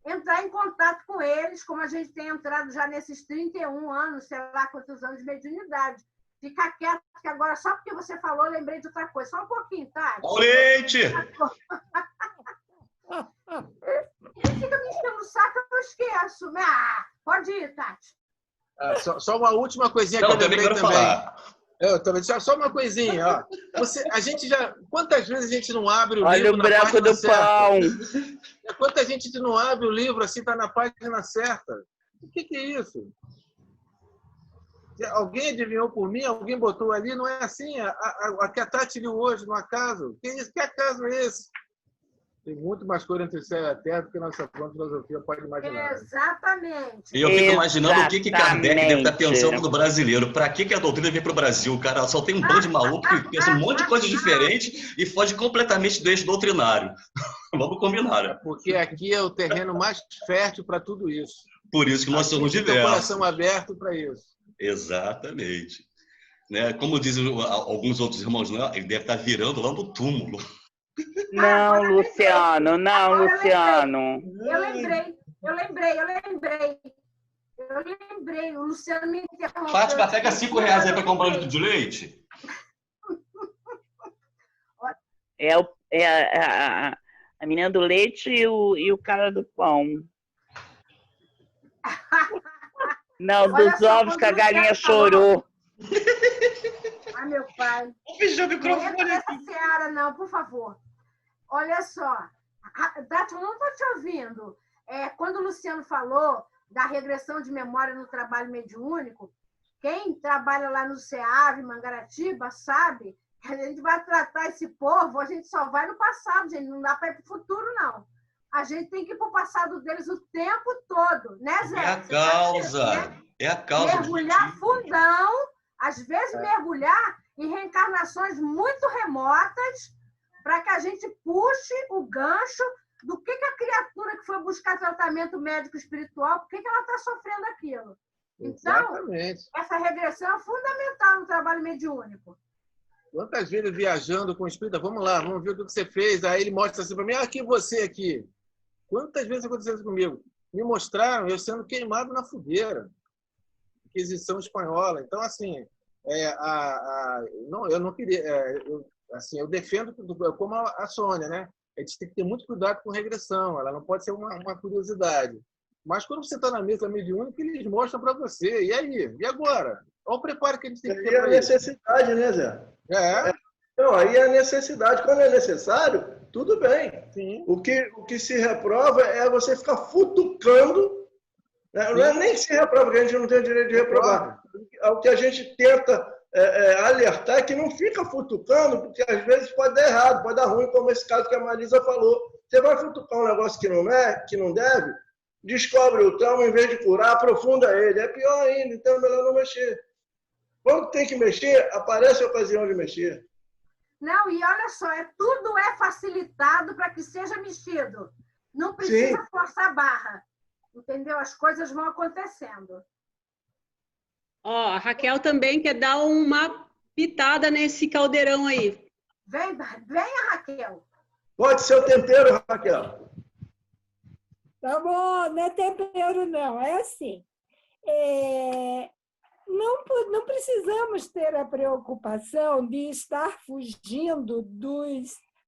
entrar em contato com eles, como a gente tem entrado já nesses 31 anos, sei lá quantos anos de mediunidade. Fica quieto, que agora, só porque você falou, eu lembrei de outra coisa. Só um pouquinho, tá? Ao leite! Ele fica me enchendo o saco, eu esqueço. Pode ir, Tati. Só uma última coisinha que eu lembrei também. Só uma coisinha, ó. A gente já... Quantas vezes a gente não abre o livro na página certa? Olha o branco do pão. Quanta gente não abre o livro assim, tá na página certa? O que é isso? Alguém adivinhou por mim? Alguém botou ali? Não é assim? A que a Tati viu hoje, no acaso? Que acaso é esse? Tem muito mais coisa entre o céu e a terra do que a nossa própria filosofia pode imaginar. Exatamente. E eu fico imaginando o que Kardec deve estar pensando do brasileiro. Para que a doutrina veio para o Brasil? Cara, só tem um bando de maluco que pensa um monte de coisa diferente e foge completamente do eixo doutrinário. Vamos combinar, né? Porque aqui é o terreno mais fértil para tudo isso. Por isso que nós somos diversos. Tem o coração aberto para isso. Exatamente. Né? Como dizem alguns outros irmãos, né? Ele deve estar virando lá no túmulo. Não, Luciano, não, Luciano. Eu lembrei. O Luciano me interrompeu. Fátima, pega R$5 aí para comprar um litro de leite. É a menina do leite e o cara do pão. Não, dos ovos que a galinha chorou. Ai, meu pai. Fechou o Não microfone. entra nessa seara, não, por favor. Olha só. Tati, eu não estou te ouvindo. Quando o Luciano falou da regressão de memória no trabalho mediúnico, quem trabalha lá no SEAV, Mangaratiba, sabe que a gente vai tratar esse povo, a gente só vai no passado, gente. Não dá para ir para o futuro, não. A gente tem que ir para o passado deles o tempo todo, né, Zé? É a causa. Né? É a causa. Mergulhar fundão, às vezes mergulhar em reencarnações muito remotas, para que a gente puxe o gancho do que a criatura que foi buscar tratamento médico espiritual, por que ela está sofrendo aquilo. Então, Exatamente. essa regressão é fundamental no trabalho mediúnico. Quantas vezes viajando com o espírita, vamos lá, vamos ver o que você fez. Aí ele mostra assim para mim, aqui você aqui. Quantas vezes aconteceu isso comigo? Me mostraram eu sendo queimado na fogueira. Inquisição espanhola. Então, assim, eu não queria... eu defendo, como a Sônia, né? A gente tem que ter muito cuidado com regressão. Ela não pode ser uma curiosidade. Mas quando você está na mesa mediúnica, eles mostram para você. E aí? E agora? Olha o preparo que a gente tem que ter. E a necessidade, né, Zé? Então, aí a necessidade. Quando é necessário, tudo bem. Sim. O que se reprova é você ficar futucando. Né? Não é nem se reprova, porque a gente não tem o direito de reprovar. O que a gente tenta alertar é que não fica futucando, porque às vezes pode dar errado, pode dar ruim, como esse caso que a Marisa falou. Você vai futucar um negócio que não deve, descobre o trauma, em vez de curar, aprofunda ele. É pior ainda, então é melhor não mexer. Quando tem que mexer, aparece a ocasião de mexer. Não, e olha só, tudo é facilitado para que seja mexido. Não precisa forçar a barra. Entendeu? As coisas vão acontecendo. A Raquel também quer dar uma pitada nesse caldeirão aí. Venha, Raquel. Pode ser o tempero, Raquel. Tá bom, não é tempero, não. É assim. Não precisamos ter a preocupação de estar fugindo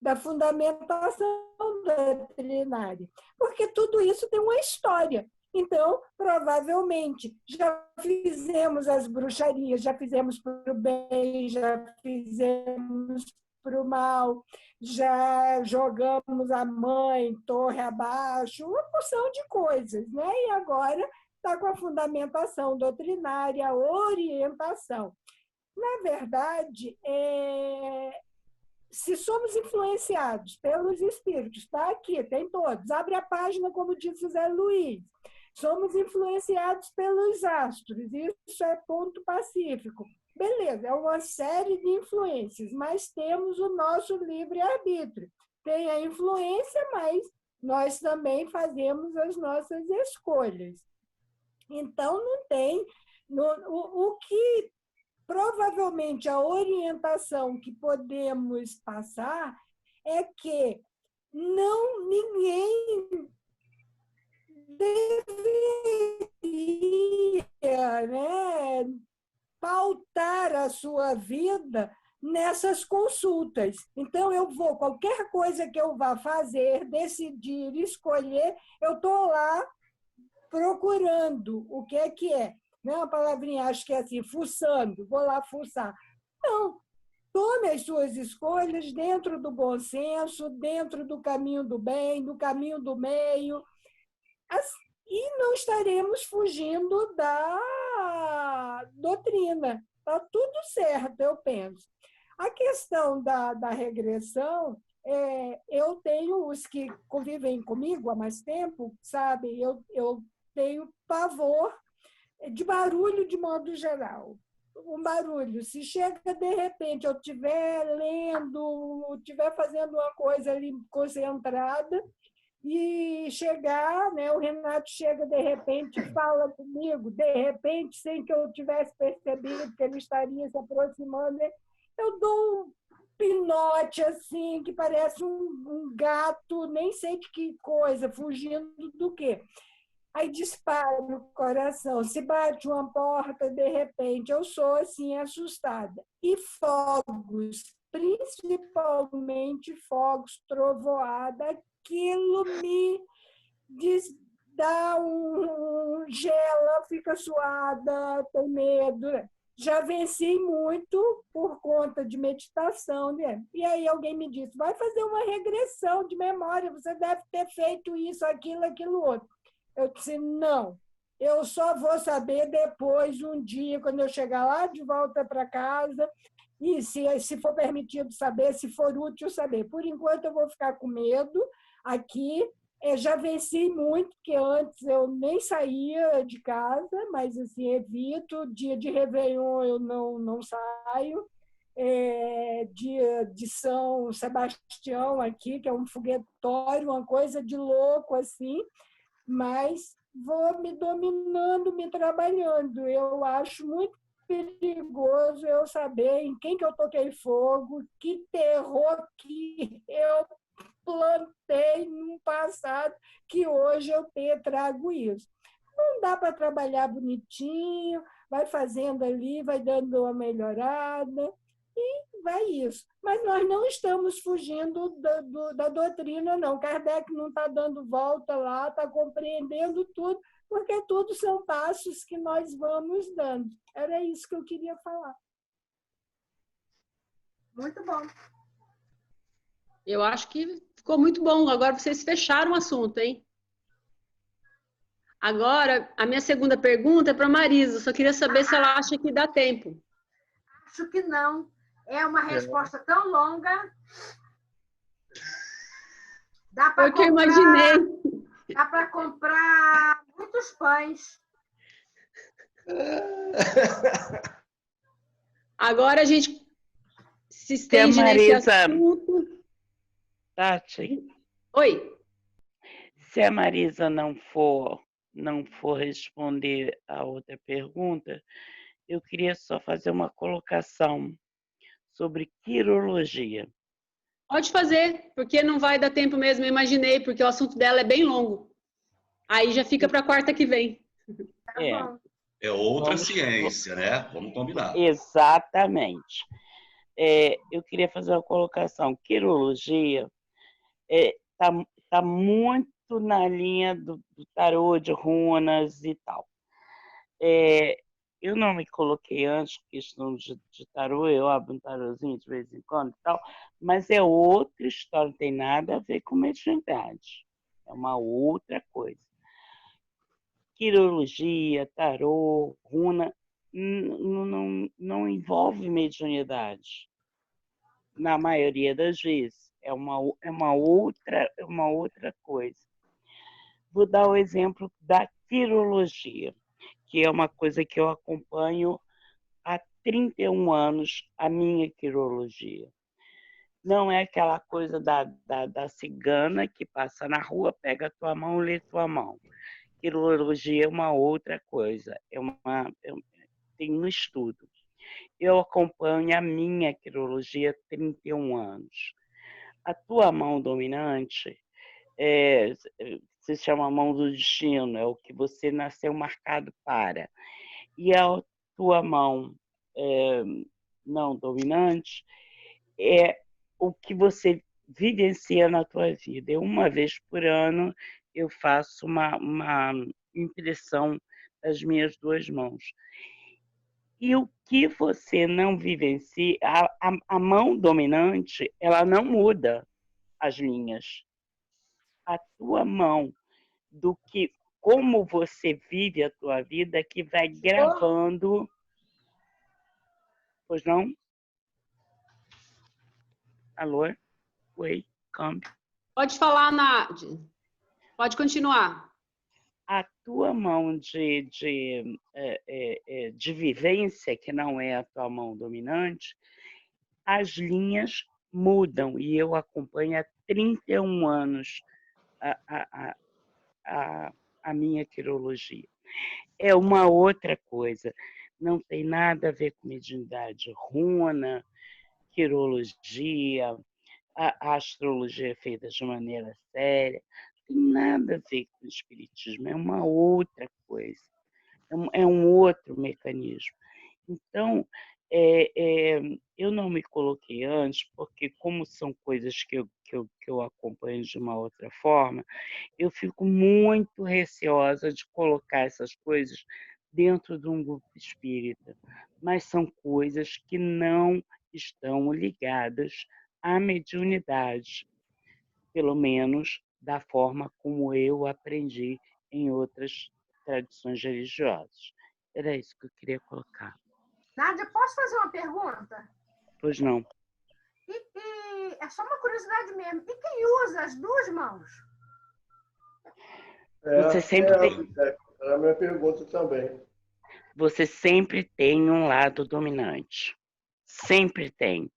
da fundamentação doutrinária, porque tudo isso tem uma história. Então, provavelmente, já fizemos as bruxarias, já fizemos para o bem, já fizemos para o mal, já jogamos a mãe torre abaixo, uma porção de coisas, né? E agora está com a fundamentação doutrinária, a orientação. Na verdade, se somos influenciados pelos espíritos, está aqui, tem todos, abre a página, como disse o Zé Luiz, somos influenciados pelos astros, isso é ponto pacífico. Beleza, é uma série de influências, mas temos o nosso livre-arbítrio. Tem a influência, mas nós também fazemos as nossas escolhas. Então, não tem... O que provavelmente a orientação que podemos passar é que ninguém deveria, né, pautar a sua vida nessas consultas. Então, qualquer coisa que eu vá fazer, decidir, escolher, eu estou lá procurando o que é. Não é uma palavrinha, acho que é assim, fuçando, vou lá fuçar. Não, tome as suas escolhas dentro do bom senso, dentro do caminho do bem, do caminho do meio, e não estaremos fugindo da doutrina. Está tudo certo, eu penso. A questão da regressão, eu tenho os que convivem comigo há mais tempo, sabe? Eu tenho pavor de barulho de modo geral. Um barulho, se chega de repente, eu estiver lendo, estiver fazendo uma coisa ali concentrada, e chegar, né, o Renato chega de repente e fala comigo, de repente, sem que eu tivesse percebido que ele estaria se aproximando, eu pinote assim, que parece um gato, nem sei de que coisa, fugindo do quê. Aí dispara o coração, se bate uma porta, de repente, eu sou assim assustada. E fogos, principalmente fogos, trovoada, aquilo me dá gela, fica suada, tem medo. Já venci muito por conta de meditação, né? E aí alguém me disse, vai fazer uma regressão de memória, você deve ter feito isso, aquilo, outro. Eu disse, não, eu só vou saber depois, um dia, quando eu chegar lá de volta para casa, e se for permitido saber, se for útil saber. Por enquanto, eu vou ficar com medo aqui. Eu já venci muito, porque antes eu nem saía de casa, mas assim, evito. Dia de Réveillon eu não saio. Dia de São Sebastião aqui, que é um foguetório, uma coisa de louco assim, mas vou me dominando, me trabalhando. Eu acho muito perigoso eu saber em quem que eu toquei fogo, que terror que eu plantei no passado, que hoje eu trago isso. Não dá para trabalhar bonitinho, vai fazendo ali, vai dando uma melhorada, e vai isso. Mas nós não estamos fugindo da doutrina, não. Kardec não está dando volta lá, está compreendendo tudo, porque tudo são passos que nós vamos dando. Era isso que eu queria falar. Muito bom. Eu acho que ficou muito bom. Agora vocês fecharam o assunto, hein? Agora, a minha segunda pergunta é para a Marisa. Eu só queria saber se ela acha que dá tempo. Acho que não. É uma resposta tão longa. Dá para Porque eu imaginei. Dá para comprar muitos pães. Agora a gente se estende nesse assunto. Tati. Oi. Se a Marisa não for responder a outra pergunta, eu queria só fazer uma colocação sobre quirologia. Pode fazer, porque não vai dar tempo mesmo, eu imaginei, porque o assunto dela é bem longo. Aí já fica para a quarta que vem. É outra ciência, né? Vamos combinar. Exatamente. Eu queria fazer uma colocação. Quirologia tá muito na linha do tarô, de runas e tal. Eu não me coloquei antes, questão de tarô, eu abro um tarôzinho de vez em quando e tal, mas é outra história, não tem nada a ver com mediunidade. É uma outra coisa. Quirologia, tarô, runa, não envolve mediunidade. Na maioria das vezes. É uma outra coisa. Vou dar o exemplo da quirologia, que é uma coisa que eu acompanho há 31 anos, a minha quirologia. Não é aquela coisa da cigana que passa na rua, pega a tua mão, lê tua mão. Quirologia é uma outra coisa, tem um estudo. Eu acompanho a minha quirologia há 31 anos. A tua mão dominante se chama mão do destino, é o que você nasceu marcado para. E a tua mão não dominante é o que você vivencia na tua vida. Uma vez por ano eu faço uma impressão das minhas duas mãos. E o que você não vivencia, a mão dominante, ela não muda as linhas. A tua mão, como você vive a tua vida, que vai gravando. Pois não? Alô? Oi, câmbio. Pode falar, Nádia. Pode continuar. A tua mão de vivência, que não é a tua mão dominante, as linhas mudam. E eu acompanho há 31 anos a minha quirologia. É uma outra coisa. Não tem nada a ver com mediunidade. Runa, quirologia, a astrologia é feita de maneira séria, não tem nada a ver com o espiritismo, é uma outra coisa, é um outro mecanismo. Então, eu não me coloquei antes, porque como são coisas que eu acompanho de uma outra forma, eu fico muito receosa de colocar essas coisas dentro de um grupo espírita, mas são coisas que não estão ligadas à mediunidade, pelo menos da forma como eu aprendi em outras tradições religiosas. Era isso que eu queria colocar. Nádia, posso fazer uma pergunta? Pois não. É só uma curiosidade mesmo. E quem usa as duas mãos? Você sempre tem... Era a minha pergunta também. Você sempre tem um lado dominante. Sempre tem.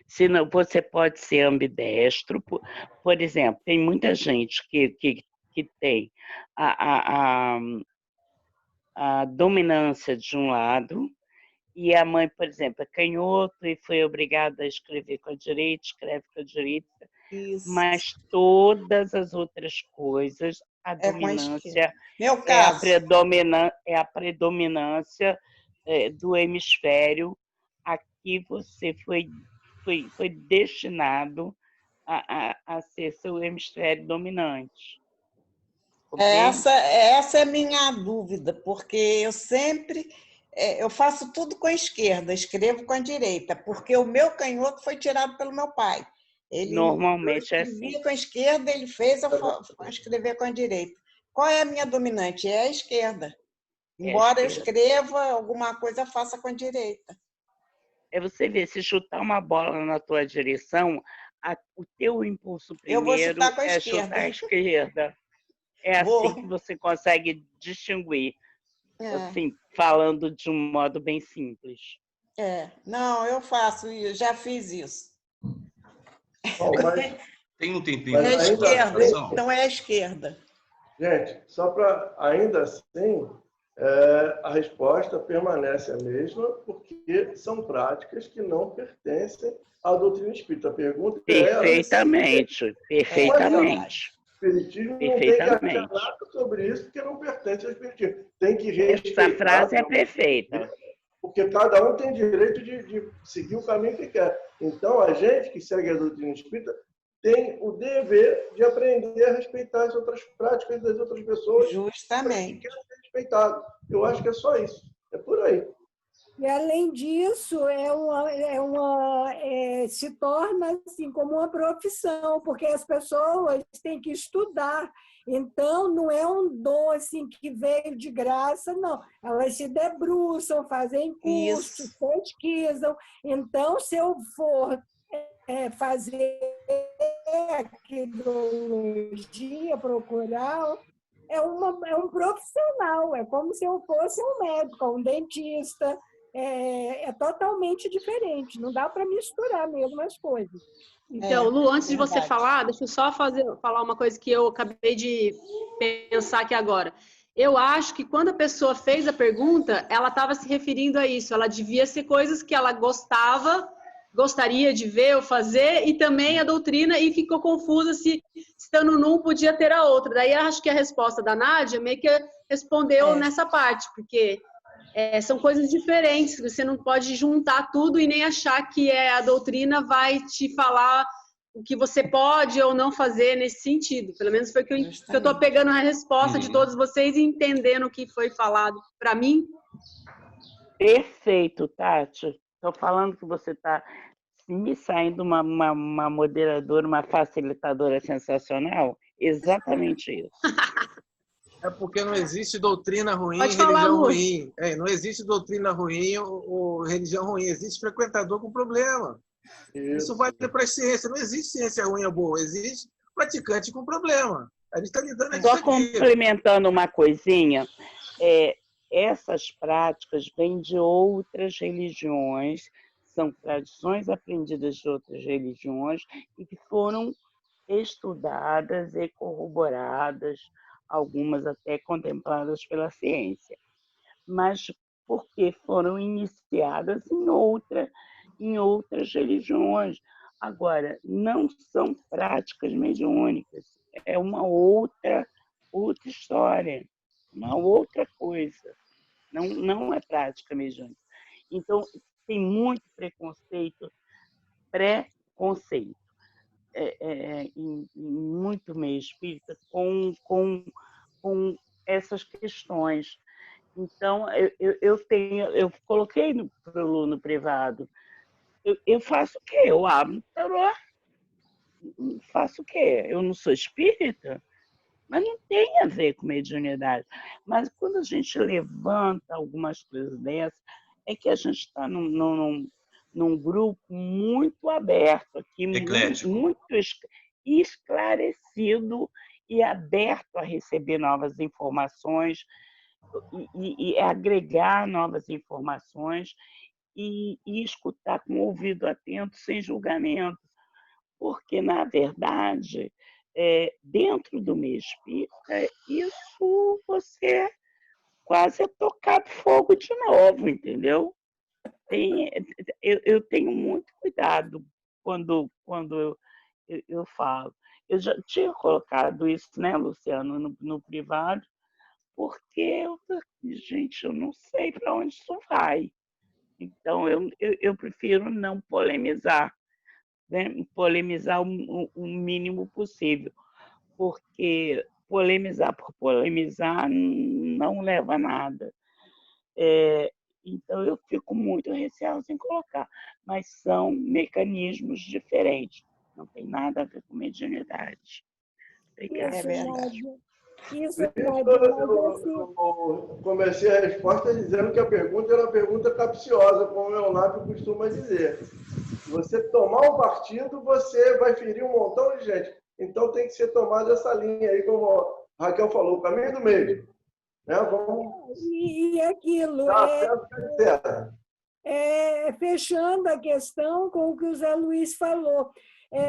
Senão, você pode ser ambidestro. Por exemplo, tem muita gente que tem a dominância de um lado, e a mãe, por exemplo, é canhoto e foi obrigada a escrever com a direita, escreve com a direita, mas todas as outras coisas, a dominância Meu caso. é a predominância do hemisfério a que você foi destinado a ser seu hemisfério dominante. Essa é a minha dúvida, porque eu sempre eu faço tudo com a esquerda, escrevo com a direita, porque o meu canhoto foi tirado pelo meu pai. Ele normalmente é assim. Com a esquerda, ele fez eu escrever com a direita. Qual é a minha dominante? É a esquerda. Embora eu escreva alguma coisa, faça com a direita. Você vê, se chutar uma bola na tua direção, o teu impulso primeiro é chutar a esquerda. É assim que você consegue distinguir, assim, falando de um modo bem simples. Não, eu faço, eu já fiz isso. Bom, mas tem um tempinho. É a esquerda, então é a esquerda. Gente, só para ainda assim, a resposta permanece a mesma, porque são práticas que não pertencem à doutrina espírita. A pergunta perfeitamente. O espiritismo não tem que achar nada sobre isso, porque não pertence ao espiritismo. Tem que respeitar. Essa frase é perfeita. Porque cada um tem direito de seguir o caminho que quer. Então, a gente que segue a doutrina espírita tem o dever de aprender a respeitar as outras práticas das outras pessoas. Justamente. Que querem ser respeitados. Eu acho que é só isso. É por aí. E, além disso, se torna assim, como uma profissão, porque as pessoas têm que estudar. Então, não é um dom assim, que veio de graça, não. Elas se debruçam, fazem cursos, pesquisam. Então, se eu for fazer quirologia, procurar... É um profissional, é como se eu fosse um médico, um dentista. É totalmente diferente, não dá para misturar mesmo as coisas. Então, Lu, antes de você falar, deixa eu só falar uma coisa que eu acabei de pensar aqui agora. Eu acho que quando a pessoa fez a pergunta, ela estava se referindo a isso. Ela devia ser coisas que ela gostaria de ver ou fazer, e também a doutrina, e ficou confusa se estando num podia ter a outra. Daí acho que a resposta da Nádia meio que respondeu nessa parte, porque são coisas diferentes, você não pode juntar tudo e nem achar que a doutrina vai te falar o que você pode ou não fazer nesse sentido. Pelo menos foi que eu estou pegando a resposta de todos vocês e entendendo o que foi falado para mim. Perfeito, Tati. Estou falando que você está me saindo uma moderadora, uma facilitadora sensacional. Exatamente isso. É porque não existe doutrina ruim e religião ruim. Não existe doutrina ruim ou religião ruim. Existe frequentador com problema. Isso vale para a ciência. Não existe ciência ruim ou boa. Existe praticante com problema. A gente está lidando aqui. Só complementando uma coisinha, essas práticas vêm de outras religiões, são tradições aprendidas de outras religiões e que foram estudadas e corroboradas, algumas até contempladas pela ciência, mas porque foram iniciadas em em outras religiões. Agora, não são práticas mediúnicas, é uma outra história, uma outra coisa. Não é prática mediúnica. Então, tem muito preconceito, pré-conceito, em muito meio espírita com essas questões. Então, eu coloquei para o aluno privado, eu faço o quê? Eu abro o tarô, faço o quê? Eu não sou espírita? Mas não tem a ver com mediunidade. Mas quando a gente levanta algumas coisas dessas, é que a gente está num grupo muito aberto aqui, muito esclarecido e aberto a receber novas informações e agregar novas informações e escutar com o ouvido atento, sem julgamento. Porque, na verdade, dentro do meio espírita, isso você quase é tocar fogo de novo, entendeu? Eu tenho muito cuidado quando eu falo. Eu já tinha colocado isso, né, Luciano, no privado, porque, gente, eu não sei para onde isso vai. Então, eu prefiro não polemizar, né? Polemizar o mínimo possível, porque polemizar por polemizar não leva a nada. Então, eu fico muito receosa em colocar, mas são mecanismos diferentes, não tem nada a ver com mediunidade. Obrigada. É verdade. Isso, assim... Eu comecei a resposta dizendo que a pergunta era uma pergunta capciosa, como o Leonápio costuma dizer. Se você tomar um partido, você vai ferir um montão de gente. Então tem que ser tomada essa linha aí, como a Raquel falou, o caminho do meio. Né? Vamos... E aquilo, fechando a questão com o que o Zé Luiz falou,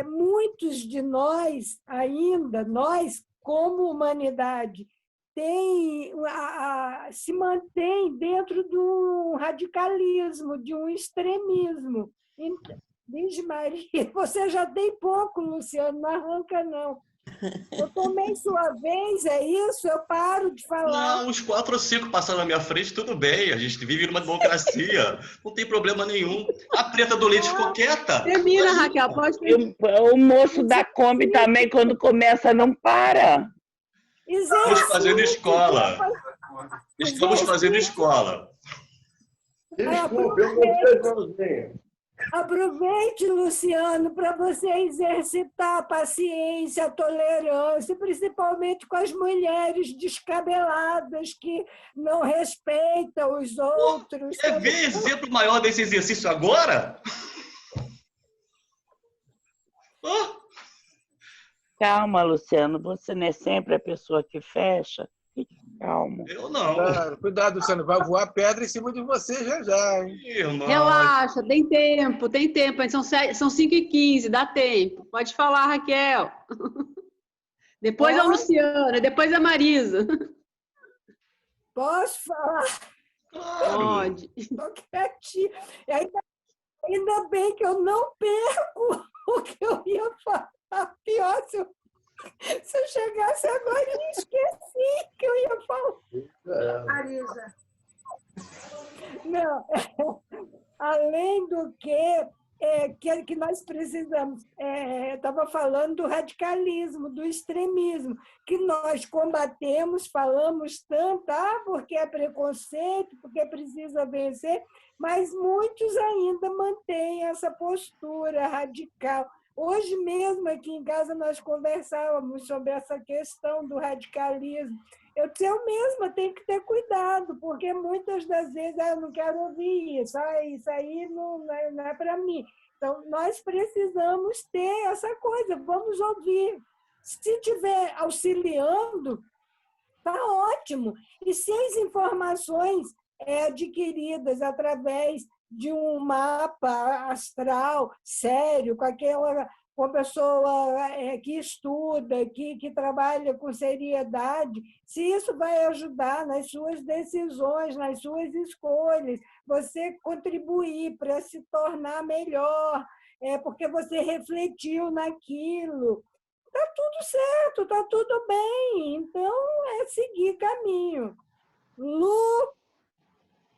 muitos de nós ainda, nós como humanidade, se mantém dentro de um radicalismo, de um extremismo. Vixe Maria, você já tem pouco, Luciano, não arranca não. Eu tomei sua vez, é isso? Eu paro de falar. Não, uns 4 ou 5 passando na minha frente, tudo bem. A gente vive numa democracia. Não tem problema nenhum. A preta do leite ficou quieta. Termina, Raquel, pode terminar. O moço da Kombi também, quando começa, não para. Estamos fazendo escola. Estamos fazendo escola. Desculpe, eu mostrei as mãozinhas. Aproveite, Luciano, para você exercitar a paciência, a tolerância, principalmente com as mulheres descabeladas que não respeitam os outros. Quer ver exemplo maior desse exercício agora? Calma, Luciano, você não é sempre a pessoa que fecha? Fique calmo. Eu não. Cuidado, Luciano, vai voar pedra em cima de você já, hein? Relaxa, tem tempo. São 5h15, dá tempo. Pode falar, Raquel. Depois a Luciana, depois a Marisa. Posso falar? Pode. Estou quietinha. Ainda bem que eu não perco o que eu ia falar. Pior se eu chegasse agora e esqueci que eu ia falar. Marisa. Não, além do que nós precisamos, estava falando do radicalismo, do extremismo, que nós combatemos, falamos tanto, porque é preconceito, porque precisa vencer, mas muitos ainda mantêm essa postura radical. Hoje mesmo, aqui em casa, nós conversávamos sobre essa questão do radicalismo. Eu mesma tenho que ter cuidado, porque muitas das vezes eu não quero ouvir isso, isso aí não é para mim. Então, nós precisamos ter essa coisa, vamos ouvir. Se estiver auxiliando, está ótimo. E se as informações adquiridas através de um mapa astral sério, com aquela uma pessoa que estuda, que trabalha com seriedade, se isso vai ajudar nas suas decisões, nas suas escolhas, você contribuir para se tornar melhor, porque você refletiu naquilo. Está tudo certo, está tudo bem. Então, é seguir caminho. Lu,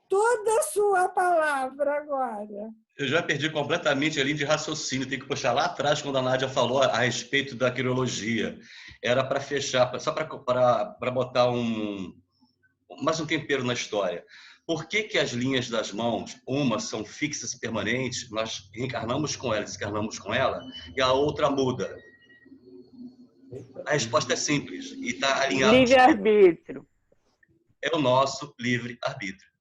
toda a sua palavra agora. Eu já perdi completamente a linha de raciocínio. Tem que puxar lá atrás, quando a Nádia falou a respeito da quirologia. Era para fechar, só para botar mais um tempero na história. Por que as linhas das mãos, umas são fixas e permanentes, nós reencarnamos com ela, desencarnamos com ela, e a outra muda? A resposta é simples e está alinhada. Livre-arbítrio. É o nosso livre-arbítrio.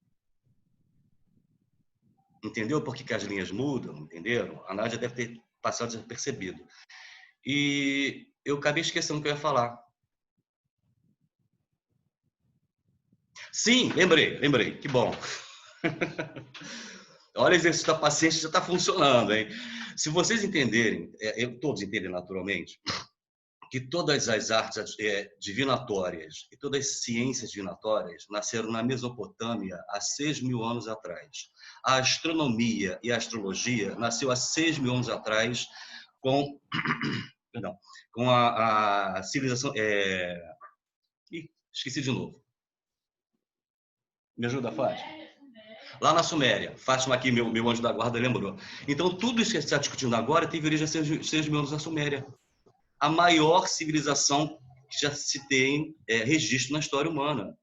Entendeu por que as linhas mudam? Entenderam? A Nádia deve ter passado desapercebido. E eu acabei esquecendo o que eu ia falar. Sim, lembrei. Que bom. Olha, o exercício da paciência já está funcionando, hein? Se vocês entenderem, todos entendem naturalmente, que todas as artes divinatórias e todas as ciências divinatórias nasceram na Mesopotâmia há 6.000 anos atrás. A astronomia e a astrologia nasceu há 6.000 anos atrás com a civilização... esqueci de novo. Me ajuda, Fátima? Lá na Suméria. Fátima aqui, meu anjo da guarda, lembrou. Então, tudo isso que a gente está discutindo agora teve origem há 6.000 anos na Suméria. A maior civilização que já se tem registro na história humana.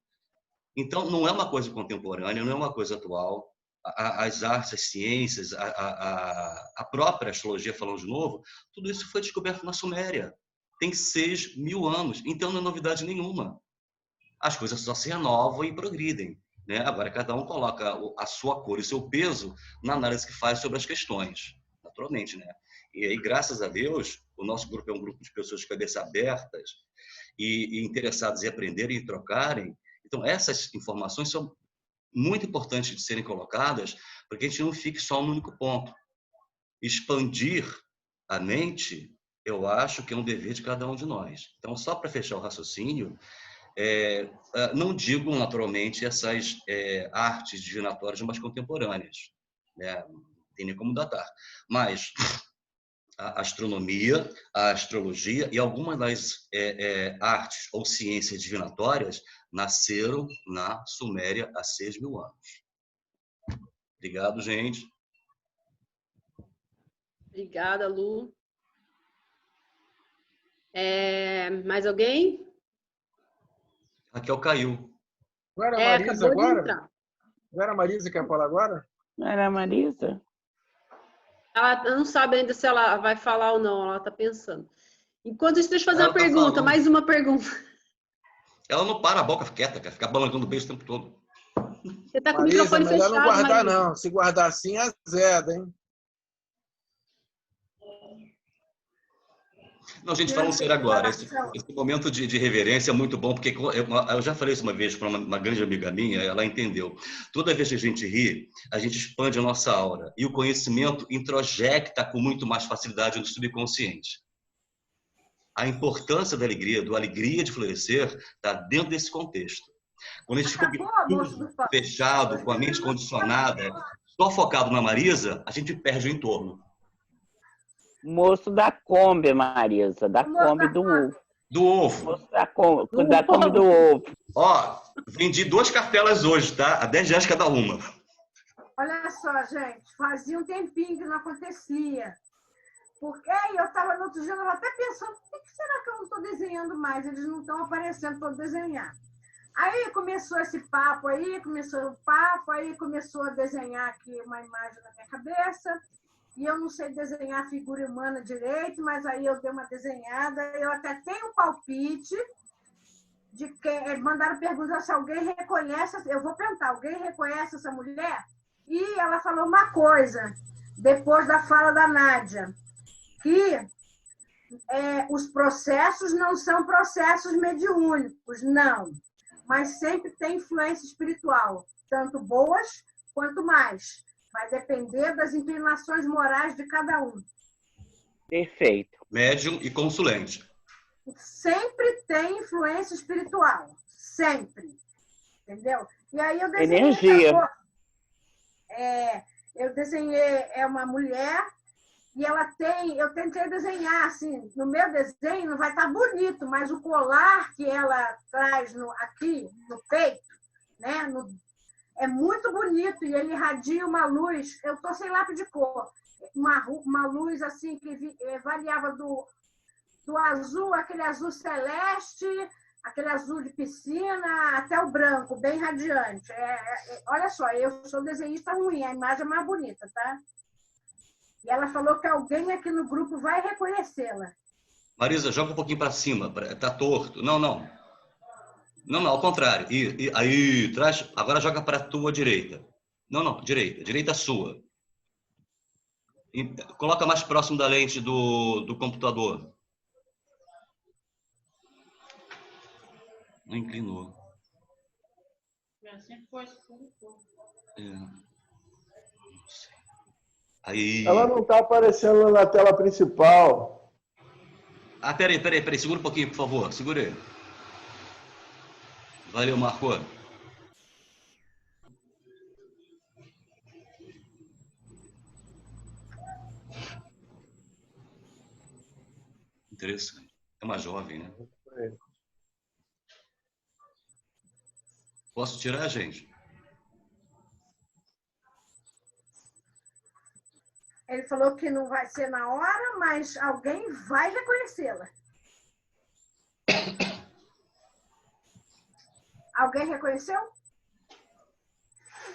Então, não é uma coisa contemporânea, não é uma coisa atual. As artes, as ciências, a própria astrologia, falando de novo, tudo isso foi descoberto na Suméria. Tem 6.000 anos, então não é novidade nenhuma. As coisas só se renovam e progridem. Né? Agora, cada um coloca a sua cor e o seu peso na análise que faz sobre as questões, naturalmente, né? E aí, graças a Deus, o nosso grupo é um grupo de pessoas de cabeça abertas e interessadas em aprenderem e trocarem. Então, essas informações são muito importantes de serem colocadas para que a gente não fique só no único ponto. Expandir a mente, eu acho que é um dever de cada um de nós. Então, só para fechar o raciocínio, não digo naturalmente essas artes divinatórias mais contemporâneas, né? Não tem nem como datar, mas a astronomia, a astrologia e algumas das artes ou ciências divinatórias nasceram na Suméria há 6.000 anos. Obrigado, gente. Obrigada, Lu. Mais alguém? Raquel caiu. Não era a Marisa agora? Não era a Marisa que ia falar agora? Não era a Marisa? Ela não sabe ainda se ela vai falar ou não, ela está pensando. Enquanto isso, deixa eu fazer uma pergunta, mais uma pergunta. Ela não para a boca quieta, quer ficar balançando o beijo o tempo todo. Você está com o Marisa, microfone fechado, não guardar, Marisa. não. Se guardar assim, azeda, hein? Não, gente, falando sério agora, esse momento de reverência é muito bom, porque eu já falei isso uma vez para uma grande amiga minha, ela entendeu. Toda vez que a gente ri, a gente expande a nossa aura, e o conhecimento introjecta com muito mais facilidade no subconsciente. A importância da alegria, do alegria de florescer, está dentro desse contexto. Quando a gente fica fechado, com a mente condicionada, só focado na Marisa, a gente perde o entorno. Moço da Kombi, Marisa, da Kombi do ovo. Do ovo. Moço da Kombi do ovo. Ó, vendi 2 cartelas hoje, tá? A R$10 cada uma. Olha só, gente, fazia um tempinho que não acontecia. Porque eu estava no outro dia, eu estava até pensando, por que será que eu não estou desenhando mais? Eles não estão aparecendo para eu desenhar. Aí começou esse papo aí, começou a desenhar aqui uma imagem na minha cabeça. E eu não sei desenhar figura humana direito, mas aí eu dei uma desenhada. Eu até tenho um palpite de que mandaram perguntar se alguém reconhece. Eu vou perguntar, alguém reconhece essa mulher? E ela falou uma coisa, depois da fala da Nádia, que os processos não são processos mediúnicos, não. Mas sempre tem influência espiritual, tanto boas quanto mais. Vai depender das inclinações morais de cada um. Perfeito. Médium e consulente. Sempre tem influência espiritual. Sempre. Entendeu? E aí eu desenhei energia. Eu desenhei uma mulher e ela tem... Eu tentei desenhar, assim, no meu desenho não vai estar bonito, mas o colar que ela traz aqui no peito, né? É muito bonito e ele irradia uma luz. Eu estou sem lápis de cor. Uma luz assim que variava do azul, aquele azul celeste, aquele azul de piscina, até o branco, bem radiante. Olha só, eu sou desenhista ruim, a imagem é mais bonita, tá? E ela falou que alguém aqui no grupo vai reconhecê-la. Marisa, joga um pouquinho para cima, tá torto. Não, ao contrário. Aí, traz, agora joga para a tua direita. Não, direita sua. E coloca mais próximo da lente do computador. Não inclinou. Aí. Ela não está aparecendo na tela principal. Ah, peraí. Segura um pouquinho, por favor. Segura aí. Valeu, Marco. Interessante. É uma jovem, né? Posso tirar, gente? Ele falou que não vai ser na hora, mas alguém vai reconhecê-la. Alguém reconheceu?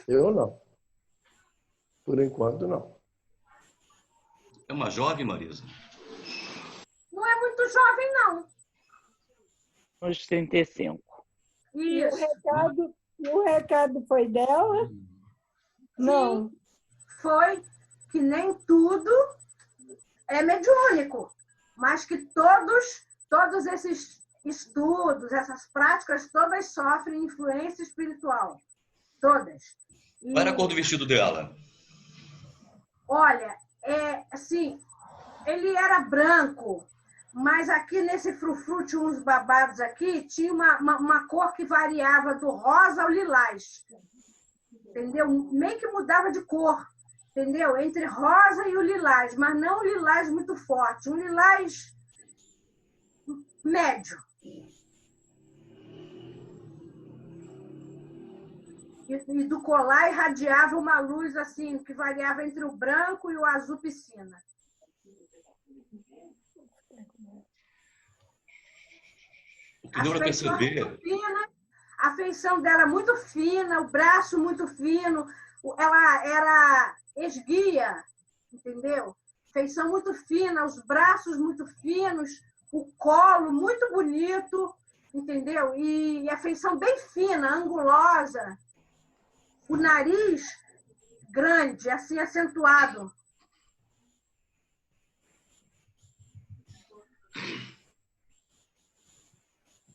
Eu não. Por enquanto, não. É uma jovem, Marisa? Não é muito jovem, não. Uns 35. E o recado foi dela? Sim, não. Foi que nem tudo é mediúnico, mas que todos esses estudos, essas práticas, todas sofrem influência espiritual. Todas. Qual era a cor do vestido dela? Olha, assim, ele era branco, mas aqui nesse frufru tinha uns babados aqui, tinha uma cor que variava do rosa ao lilás. Entendeu? Meio que mudava de cor. Entendeu? Entre rosa e o lilás, mas não um lilás muito forte, um lilás médio. E do colar irradiava uma luz assim, que variava entre o branco e o azul piscina. O que deu para perceber? A feição dela muito fina, o braço muito fino, ela era esguia, entendeu? Feição muito fina, os braços muito finos, o colo muito bonito, entendeu? E a feição bem fina, angulosa. O nariz grande, assim, acentuado.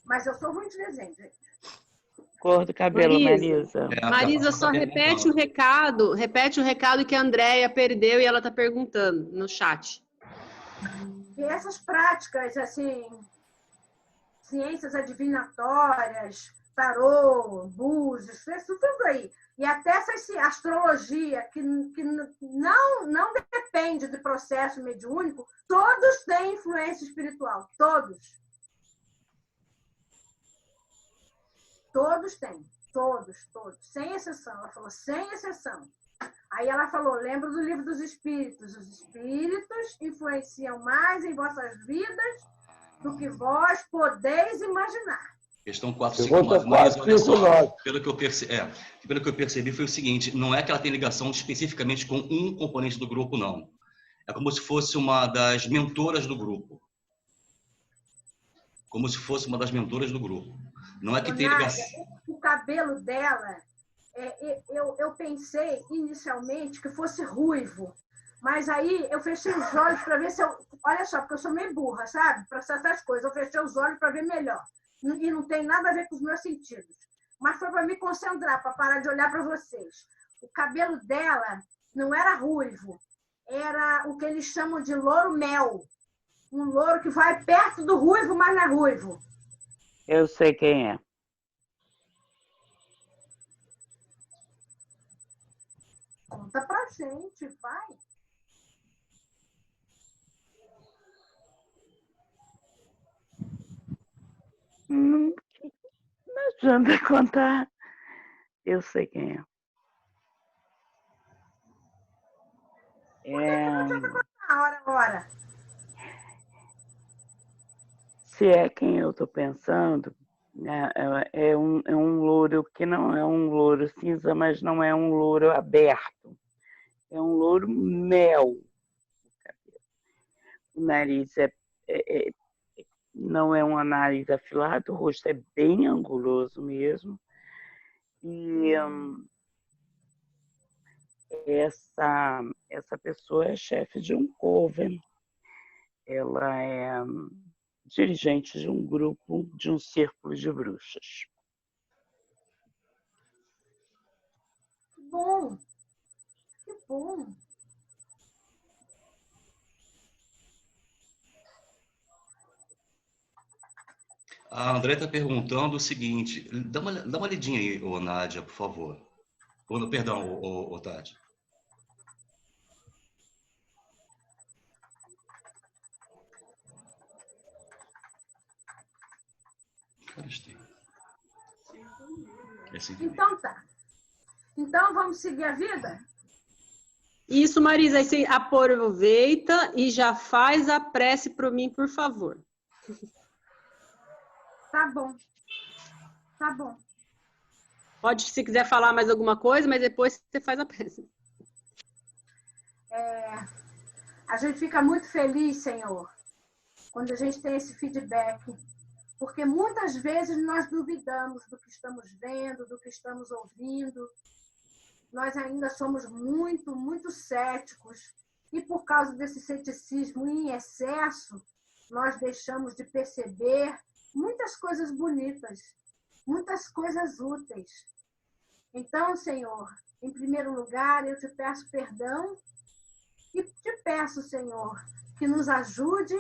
Mas eu sou ruim de desenho, gente. Cor do cabelo, Marisa. Marisa, só repete o recado que a Andréia perdeu e ela está perguntando no chat. E essas práticas, assim, ciências adivinatórias, tarô, búzios, isso tudo aí. E até essa astrologia, que não depende do processo mediúnico, todos têm influência espiritual, todos. Todos têm, todos, sem exceção. Ela falou, sem exceção. Aí ela falou, lembra do livro dos espíritos. Os espíritos influenciam mais em vossas vidas do que vós podeis imaginar. Questão 459. Marisa, olha só, pelo que eu percebi foi o seguinte, não é que ela tem ligação especificamente com um componente do grupo, não. É como se fosse uma das mentoras do grupo. Como se fosse uma das mentoras do grupo. Não é que tem ligação. O cabelo dela, eu pensei inicialmente que fosse ruivo, mas aí eu fechei os olhos para ver se eu... Olha só, porque eu sou meio burra, sabe? Para certas coisas, eu fechei os olhos para ver melhor. E não tem nada a ver com os meus sentidos. Mas foi para me concentrar, para parar de olhar para vocês. O cabelo dela não era ruivo, era o que eles chamam de louro-mel. Um louro que vai perto do ruivo, mas não é ruivo. Eu sei quem é. Conta pra gente, vai. Não adianta contar. Eu sei quem é. Por que não adianta contar? Ora. Se é quem eu estou pensando, é um louro que não é um louro cinza, mas não é um louro aberto. É um louro mel. O nariz não é um nariz afilado, o rosto é bem anguloso mesmo. E essa pessoa é chefe de um coven. Ela é dirigente de um grupo, de um círculo de bruxas. Bom, que bom. A André está perguntando o seguinte, dá uma lidinha aí, ô Nádia, por favor. Perdão, ô Tati. Então tá. Então vamos seguir a vida? Isso, Marisa, aí você aproveita e já faz a prece para mim, por favor. Tá bom. Tá bom. Pode, se quiser falar mais alguma coisa, mas depois você faz a prece. A gente fica muito feliz, Senhor, quando a gente tem esse feedback, porque muitas vezes nós duvidamos do que estamos vendo, do que estamos ouvindo. Nós ainda somos muito, muito céticos. E por causa desse ceticismo em excesso, nós deixamos de perceber muitas coisas bonitas, muitas coisas úteis. Então, Senhor, em primeiro lugar, eu te peço perdão e te peço, Senhor, que nos ajude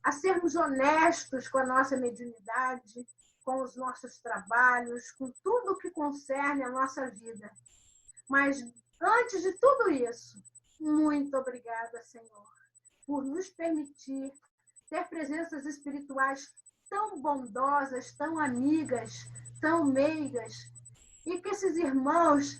a sermos honestos com a nossa mediunidade, com os nossos trabalhos, com tudo que concerne a nossa vida. Mas, antes de tudo isso, muito obrigada, Senhor, por nos permitir ter presenças espirituais tão bondosas, tão amigas, tão meigas, e que esses irmãos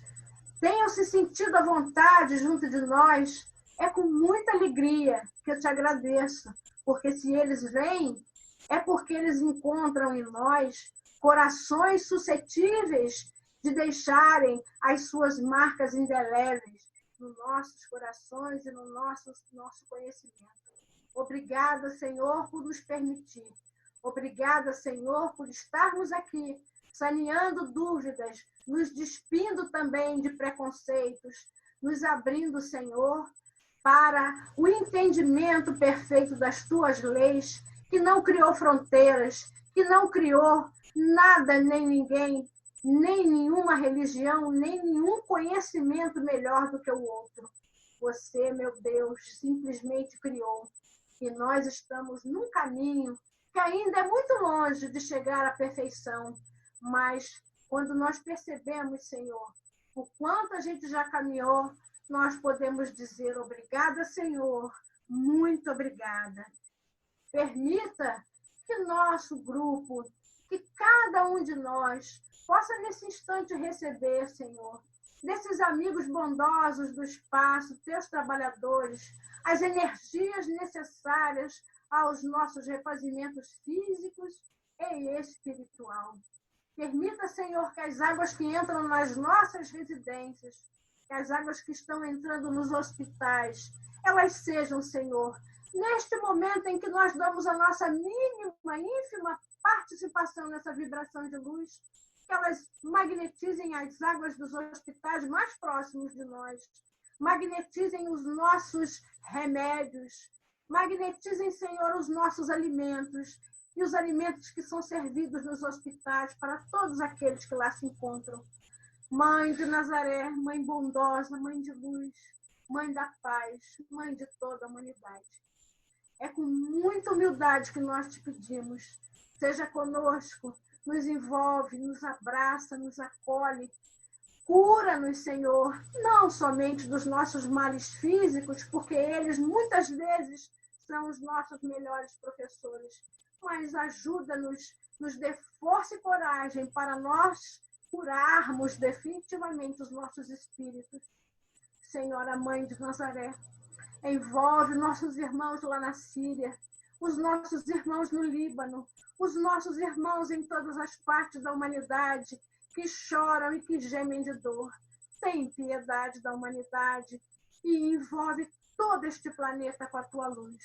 tenham se sentido à vontade junto de nós. É com muita alegria que eu te agradeço, porque se eles vêm, é porque eles encontram em nós corações suscetíveis de deixarem as suas marcas indeléveis nos nossos corações e no nosso conhecimento. Obrigada, Senhor, por nos permitir. Obrigada, Senhor, por estarmos aqui, saneando dúvidas, nos despindo também de preconceitos, nos abrindo, Senhor, para o entendimento perfeito das tuas leis, que não criou fronteiras, que não criou nada nem ninguém, nem nenhuma religião, nem nenhum conhecimento melhor do que o outro. Você, meu Deus, simplesmente criou. E nós estamos num caminho que ainda é muito longe de chegar à perfeição. Mas quando nós percebemos, Senhor, o quanto a gente já caminhou, nós podemos dizer obrigada, Senhor, muito obrigada. Permita que nosso grupo, que cada um de nós possa nesse instante receber, Senhor, desses amigos bondosos do espaço, teus trabalhadores, as energias necessárias aos nossos refazimentos físicos e espiritual. Permita, Senhor, que as águas que entram nas nossas residências, que as águas que estão entrando nos hospitais, elas sejam, Senhor, neste momento em que nós damos a nossa mínima, ínfima participação nessa vibração de luz, que elas magnetizem as águas dos hospitais mais próximos de nós, magnetizem os nossos remédios, magnetizem, Senhor, os nossos alimentos e os alimentos que são servidos nos hospitais para todos aqueles que lá se encontram. Mãe de Nazaré, Mãe bondosa, Mãe de luz, Mãe da paz, Mãe de toda a humanidade. É com muita humildade que nós te pedimos. Seja conosco, nos envolve, nos abraça, nos acolhe. Cura-nos, Senhor, não somente dos nossos males físicos, porque eles muitas vezes são os nossos melhores professores, mas ajuda-nos, nos dê força e coragem para nós curarmos definitivamente os nossos espíritos. Senhora Mãe de Nazaré, envolve nossos irmãos lá na Síria, os nossos irmãos no Líbano, os nossos irmãos em todas as partes da humanidade que choram e que gemem de dor. Tem piedade da humanidade e envolve todo este planeta com a tua luz.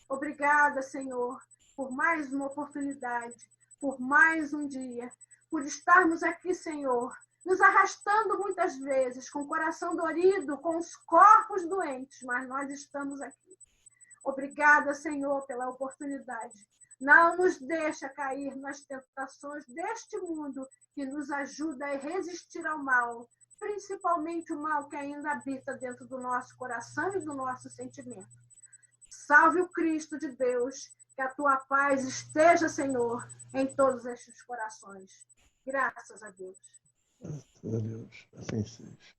Obrigada, Senhor, por mais uma oportunidade, por mais um dia, por estarmos aqui, Senhor, nos arrastando muitas vezes, com o coração dorido, com os corpos doentes, mas nós estamos aqui. Obrigada, Senhor, pela oportunidade. Não nos deixa cair nas tentações deste mundo que nos ajuda a resistir ao mal, principalmente o mal que ainda habita dentro do nosso coração e do nosso sentimento. Salve o Cristo de Deus, que a tua paz esteja, Senhor, em todos estes corações. Graças a Deus. Graças a Deus. Assim seja.